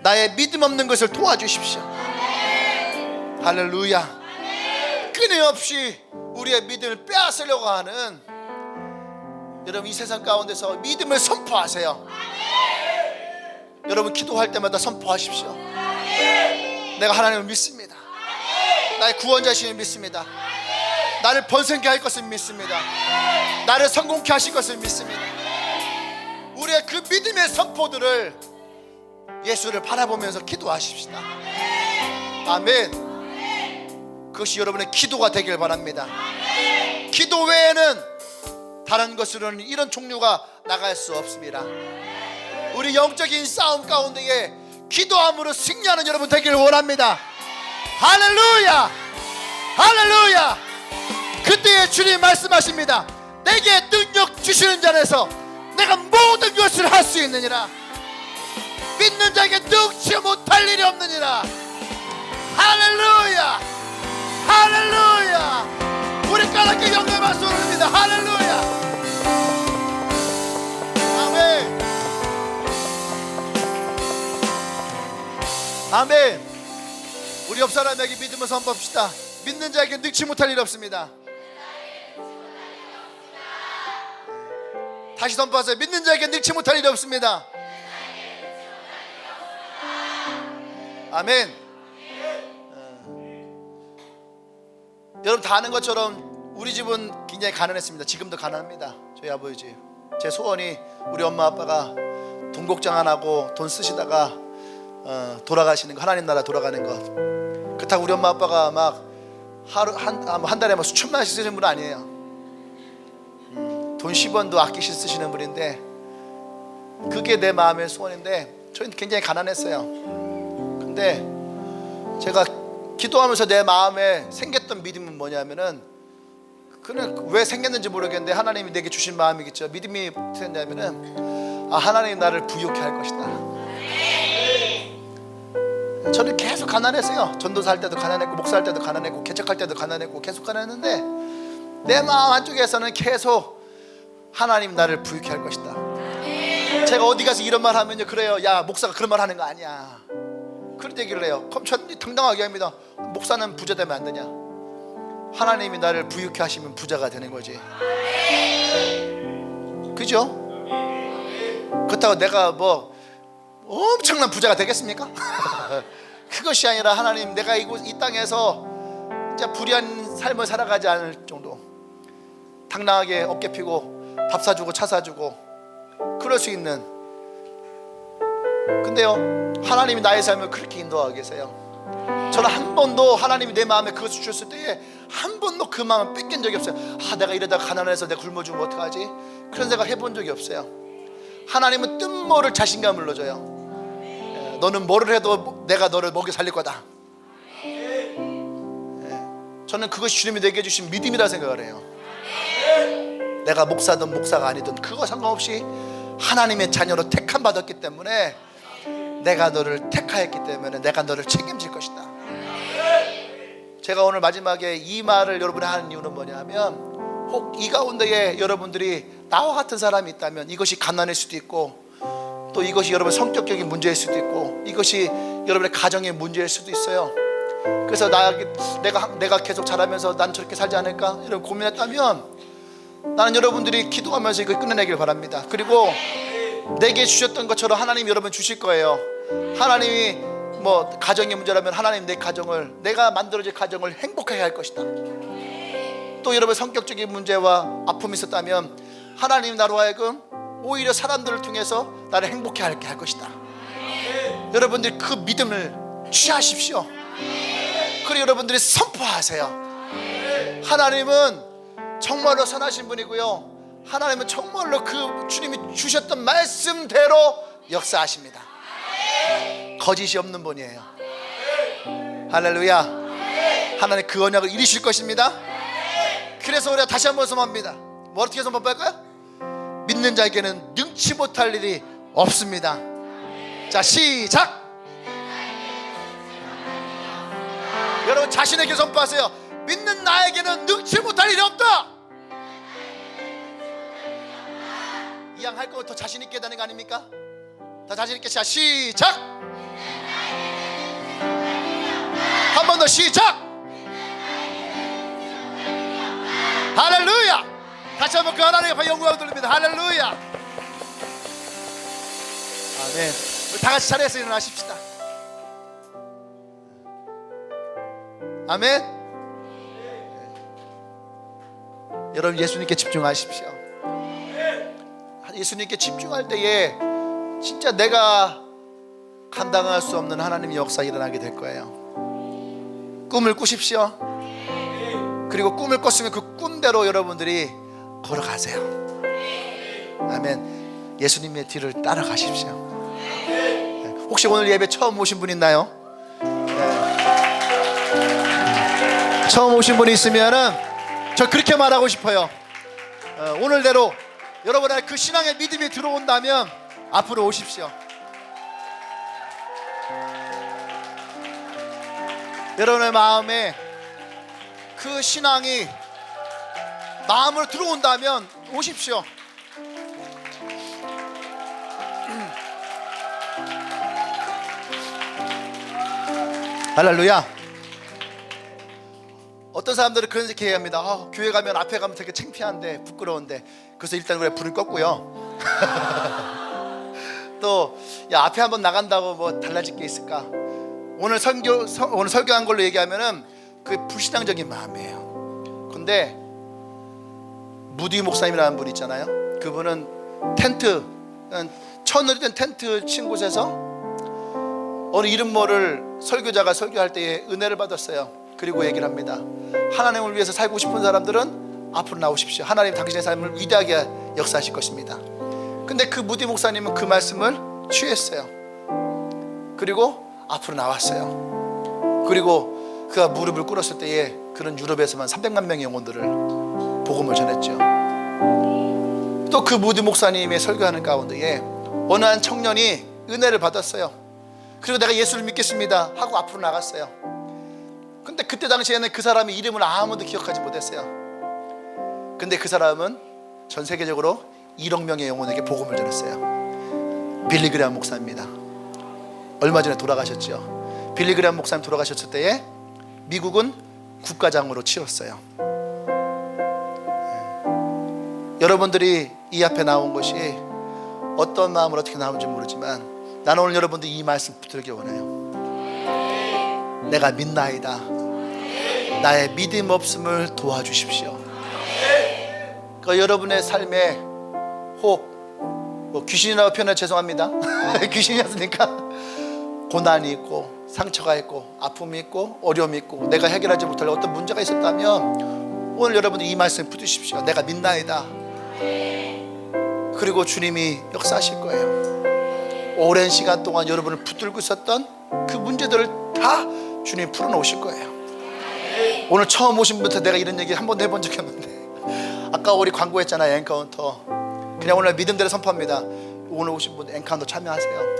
나의 믿음 없는 것을 도와주십시오. 할렐루야. 끊임없이 우리의 믿음을 빼앗으려고 하는 여러분, 이 세상 가운데서 믿음을 선포하세요. 여러분 기도할 때마다 선포하십시오. 내가 하나님을 믿습니다. 나의 구원자신을 믿습니다. 나를 번성케 할 것을 믿습니다. 나를 성공케 하실 것을 믿습니다. 우리의 그 믿음의 선포들을 예수를 바라보면서 기도하십시다. 아멘. 그것이 여러분의 기도가 되길 바랍니다. 기도 외에는 다른 것으로는 이런 종류가 나갈 수 없습니다. 우리 영적인 싸움 가운데에 기도함으로 승리하는 여러분 되기를 원합니다. 할렐루야, 할렐루야. 그때에 주님 말씀하십니다. 내게 능력 주시는 자에서 내가 모든 것을 할 수 있느니라. 믿는 자에게 능치 못할 일이 없느니라. 할렐루야, 할렐루야. 우리 까맣게 영광의 박수를 올립니다. 할렐루야. 아멘, 아멘. 우리 옆 사람에게 믿음을 선포합시다. 믿는 자에게 능치 못할 일 없습니다. 다시 선포하세요. 믿는 자에게 능치 못할 일이 없습니다. 아멘. 여러분 다 아는 것처럼 우리 집은 굉장히 가난했습니다. 지금도 가난합니다. 저희 아버지 집. 제 소원이 우리 엄마 아빠가 돈 걱정 안 하고 돈 쓰시다가 돌아가시는 거, 하나님 나라 돌아가는 것. 그렇다고 우리 엄마 아빠가 막 한 달에 막 수천만 원씩 쓰시는 분 아니에요. 돈 10원도 아끼시 쓰시는 분인데 그게 내 마음의 소원인데 저희는 굉장히 가난했어요. 근데 제가 기도하면서 내 마음에 생겼던 믿음은 뭐냐면은, 그는 왜 생겼는지 모르겠는데 하나님이 내게 주신 마음이겠죠. 믿음이 어떻게 됐냐면은 하나님 나를 부유케 할 것이다. 저는 계속 가난했어요. 전도사 할 때도 가난했고, 목사할 때도 가난했고, 개척할 때도 가난했고, 계속 가난했는데 내 마음 한쪽에서는 계속 하나님 나를 부유케 할 것이다. 제가 어디 가서 이런 말 하면요, 그래요, 야 목사가 그런 말 하는 거 아니야, 그런 얘기를 해요. 그럼 저는 당당하게 합니다. 목사는 부자 되면 안 되냐? 하나님이 나를 부유케 하시면 부자가 되는 거지. 그죠? 그렇다고 내가 뭐 엄청난 부자가 되겠습니까? 그것이 아니라 하나님, 내가 이 땅에서 진짜 불의한 삶을 살아가지 않을 정도 당당하게 어깨 펴고 밥 사주고 차 사주고 그럴 수 있는. 근데요, 하나님이 나의 삶을 그렇게 인도하고 계세요. 저는 한 번도 하나님이 내 마음에 그것을 주셨을 때에 한 번도 그 마음을 뺏긴 적이 없어요. 내가 이러다가 가난해서 내가 굶어 죽으면 어떡하지? 그런 생각 해본 적이 없어요. 하나님은 뜻모를 자신감을 넣어줘요. 너는 뭐를 해도 내가 너를 먹여 살릴 거다. 저는 그것이 주님이 내게 주신 믿음이라 생각을 해요. 내가 목사든 목사가 아니든 그거 상관없이 하나님의 자녀로 택함 받았기 때문에, 내가 너를 택하였기 때문에 내가 너를 책임질 것이다. 제가 오늘 마지막에 이 말을 여러분이 하는 이유는 뭐냐면, 혹 이 가운데에 여러분들이 나와 같은 사람이 있다면 이것이 가난일 수도 있고, 또 이것이 여러분 성격적인 문제일 수도 있고, 이것이 여러분의 가정의 문제일 수도 있어요. 그래서 내가 계속 자라면서 난 저렇게 살지 않을까 이런 고민했다면, 나는 여러분들이 기도하면서 이걸 끝내내길 바랍니다. 그리고 내게 주셨던 것처럼 하나님 여러분 주실 거예요. 하나님이 뭐 가정의 문제라면 하나님 내 가정을, 내가 만들어질 가정을 행복하게 할 것이다. 또 여러분 성격적인 문제와 아픔이 있었다면 하나님 나로 하여금 오히려 사람들을 통해서 나를 행복해 하게 할 것이다. 여러분들이 그 믿음을 취하십시오. 그리고 여러분들이 선포하세요. 하나님은 정말로 선하신 분이고요, 하나님은 정말로 그 주님이 주셨던 말씀대로 역사하십니다. 거짓이 없는 분이에요. 할렐루야. 하나님 그 언약을 이루실 것입니다. 그래서 우리가 다시 한번 선포합니다. 뭐 어떻게 선포할까요? 믿는 자에게는 능치 못할 일이 없습니다. 자, 시작. 여러분 자신에게 선포하세요. 믿는 나에게는 능치 못할 일이 없다. 이왕 할 거면 더 자신 있게 되는 거 아닙니까? 더 자신 있게. 자, 시작. 한 번 더 시작. 할렐루야. 다시 한번 그 하나님 앞에 영광을 돌립니다. 할렐루야. 아멘. 우리 다 같이 자리에서 일어나십시다. 아멘. 여러분 예수님께 집중하십시오. 예수님께 집중할 때에 진짜 내가 감당할 수 없는 하나님의 역사 일어나게 될 거예요. 꿈을 꾸십시오. 그리고 꿈을 꿨으면 그 꿈대로 여러분들이 걸어가세요. 아멘. 예수님의 뒤를 따라가십시오. 혹시 오늘 예배 처음 오신 분 있나요? 네. 처음 오신 분이 있으면은 저 그렇게 말하고 싶어요. 오늘대로 여러분의 그 신앙의 믿음이 들어온다면 앞으로 오십시오. 여러분의 마음에 그 신앙이 마음으로 들어온다면 오십시오. 할렐루야. 어떤 사람들은 그런 식으로 얘기합니다. 교회 가면 앞에 가면 되게 창피한데 부끄러운데, 그래서 일단 그래 불을 껐고요. 또 야 앞에 한번 나간다고 뭐 달라질 게 있을까? 오늘 설교한 걸로 얘기하면은 그 불신앙적인 마음이에요. 근데 무디 목사님이라는 분 있잖아요. 그분은 텐트, 천으로 된 텐트 친 곳에서 어느 이름 모를 설교자가 설교할 때에 은혜를 받았어요. 그리고 얘기를 합니다. 하나님을 위해서 살고 싶은 사람들은 앞으로 나오십시오. 하나님 당신의 삶을 위대하게 역사하실 것입니다. 근데 그 무디 목사님은 그 말씀을 취했어요. 그리고 앞으로 나왔어요. 그리고 그가 무릎을 꿇었을 때에 그런 유럽에서만 300만 명의 영혼들을 복음을 전했죠. 또 그 무디 목사님의 설교하는 가운데에 어느 한 청년이 은혜를 받았어요. 그리고 내가 예수를 믿겠습니다 하고 앞으로 나갔어요. 근데 그때 당시에는 그 사람의 이름을 아무도 기억하지 못했어요. 근데 그 사람은 전 세계적으로 1억 명의 영혼에게 복음을 전했어요. 빌리 그레이엄 목사입니다. 얼마 전에 돌아가셨죠. 빌리 그레이엄 목사님 돌아가셨을 때에 미국은 국가장으로 치렀어요. 여러분들이 이 앞에 나온 것이 어떤 마음으로 어떻게 나온지 모르지만 나는 오늘 여러분들 이 말씀 붙들기 원해요. 내가 믿나이다. 나의 믿음 없음을 도와주십시오. 그 여러분의 삶에 혹 귀신이라고 표현해 죄송합니다. 귀신이었으니까 고난이 있고 상처가 있고 아픔이 있고 어려움이 있고 내가 해결하지 못할 어떤 문제가 있었다면 오늘 여러분들 이 말씀 붙드십시오. 내가 믿나이다. 그리고 주님이 역사하실 거예요. 오랜 시간 동안 여러분을 붙들고 있었던 그 문제들을 다 주님이 풀어놓으실 거예요. 오늘 처음 오신 분부터 내가 이런 얘기 한 번도 해본 적이 없는데 아까 우리 광고했잖아요. 엔카운터. 그냥 오늘 믿음대로 선포합니다. 오늘 오신 분 엔카운터 참여하세요.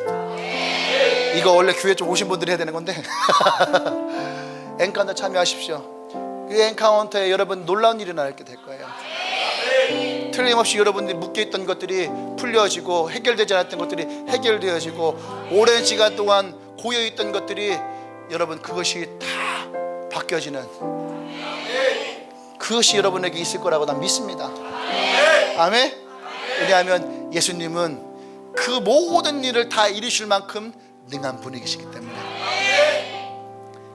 이거 원래 교회 좀 오신 분들이 해야 되는 건데 엔카운터 참여하십시오. 그 엔카운터에 여러분 놀라운 일이 일어날 될 거예요. 틀림없이 여러분들이 묶여있던 것들이 풀려지고 해결되지 않았던 것들이 해결되어지고 오랜 시간 동안 고여있던 것들이 여러분 그것이 다 바뀌어지는 그것이 여러분에게 있을 거라고 난 믿습니다. 아멘. 왜냐하면 예수님은 그 모든 일을 다 이루실 만큼 능한 분이시기 때문에.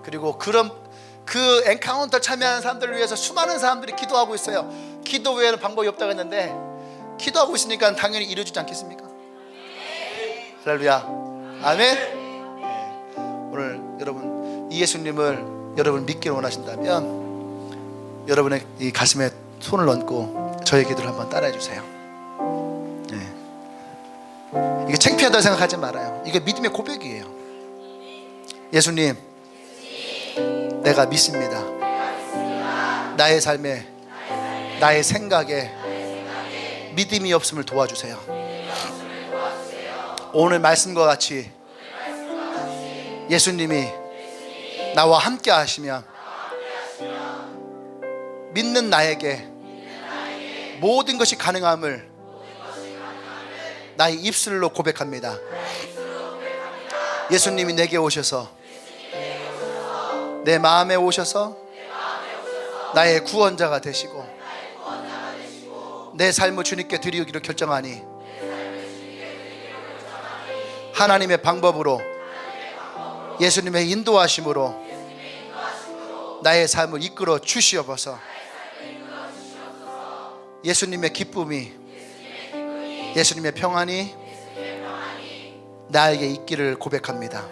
그리고 그 엔카운터 참여하는 사람들을 위해서 수많은 사람들이 기도하고 있어요. 기도 외에는 방법이 없다고 했는데 기도하고 있으니까 당연히 이루어지지 않겠습니까? 할렐루야. 아멘. 오늘 여러분 이 예수님을 여러분 믿기를 원하신다면 여러분의 이 가슴에 손을 얹고 저의 기도를 한번 따라해 주세요. 이게 창피하다고 생각하지 말아요. 이게 믿음의 고백이에요. 예수님, 내가 믿습니다. 나의 삶에, 나의 생각에 믿음이 없음을 도와주세요. 오늘 말씀과 같이 예수님이 나와 함께 하시면 믿는 나에게 모든 것이 가능함을 나의 입술로 고백합니다. 예수님이 내게 오셔서 내 마음에 오셔서 나의 구원자가 되시고 내 삶을 주님께 드리기로 결정하니 하나님의 방법으로 예수님의 인도하심으로 나의 삶을 이끌어 주시옵소서. 예수님의 기쁨이 예수님의 평안이 나에게 있기를 고백합니다.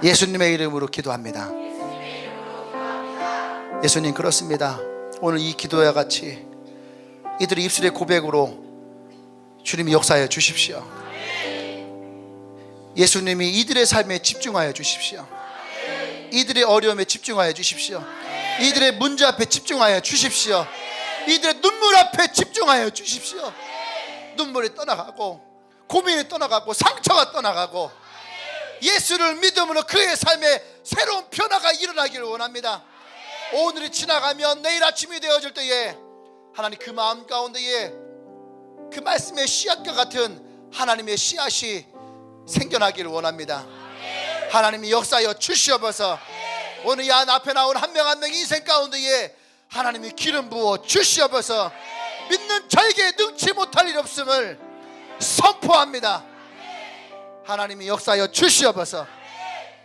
예수님의 이름으로 기도합니다. 예수님 그렇습니다. 오늘 이 기도와 같이 이들의 입술의 고백으로 주님이 역사하여 주십시오. 예수님이 이들의 삶에 집중하여 주십시오. 이들의 어려움에 집중하여 주십시오. 이들의 문제 앞에 집중하여 주십시오. 이들의 눈물 앞에 집중하여 주십시오. 눈물이 떠나가고 고민이 떠나가고 상처가 떠나가고 예수를 믿음으로 그의 삶에 새로운 변화가 일어나기를 원합니다. 오늘이 지나가면 내일 아침이 되어질 때에 하나님 그 마음 가운데에 그 말씀의 씨앗과 같은 하나님의 씨앗이 생겨나기를 원합니다. 하나님이 역사하여 주시옵소서. 오늘 이 앞에 나온 한 명 한 명 인생 가운데에 하나님이 기름 부어 주시옵소서. 믿는 자에게 능치 못할 일 없음을 선포합니다. 하나님이 역사하여 주시옵소서.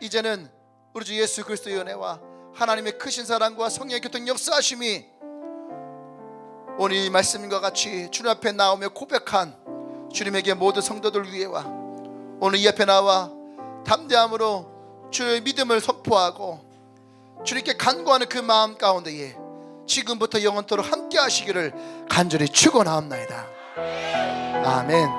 이제는 우리 주 예수 그리스도의 은혜와 하나님의 크신 사랑과 성령의 교통 역사하심이 오늘 이 말씀과 같이 주님 앞에 나오며 고백한 주님에게 모든 성도들 위해와 오늘 이 앞에 나와 담대함으로 주의 믿음을 선포하고 주님께 간구하는 그 마음 가운데에 지금부터 영원토록 함께 하시기를 간절히 축원하옵나이다. 아멘.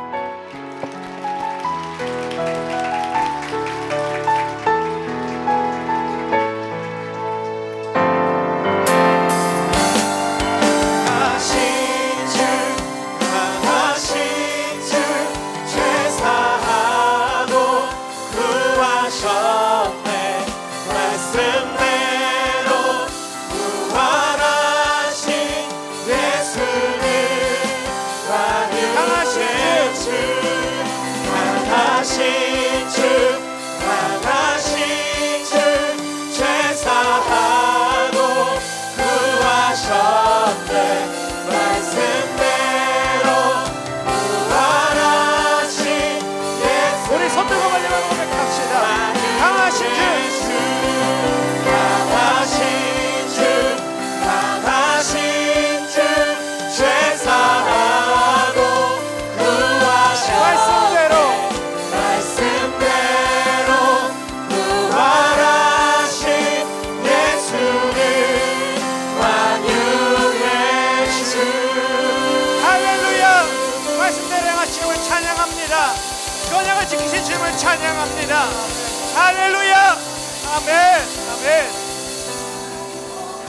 강하신 주 강하신 주 강하신 주 죄사하고 구하셨네 말씀대로 부활하신 예수 우리 손 들고 말려만 고백합시다. 강하신 주 강하신 주 강하신 주 죄사하고 말씀대로 말씀대로 부활하신 예수는 만유의 주. 할렐루야. 말씀대로 행하신 주님을 찬양합니다. 언약을 지키신 주님을 찬양합니다. 할렐루야. 아멘. 아멘.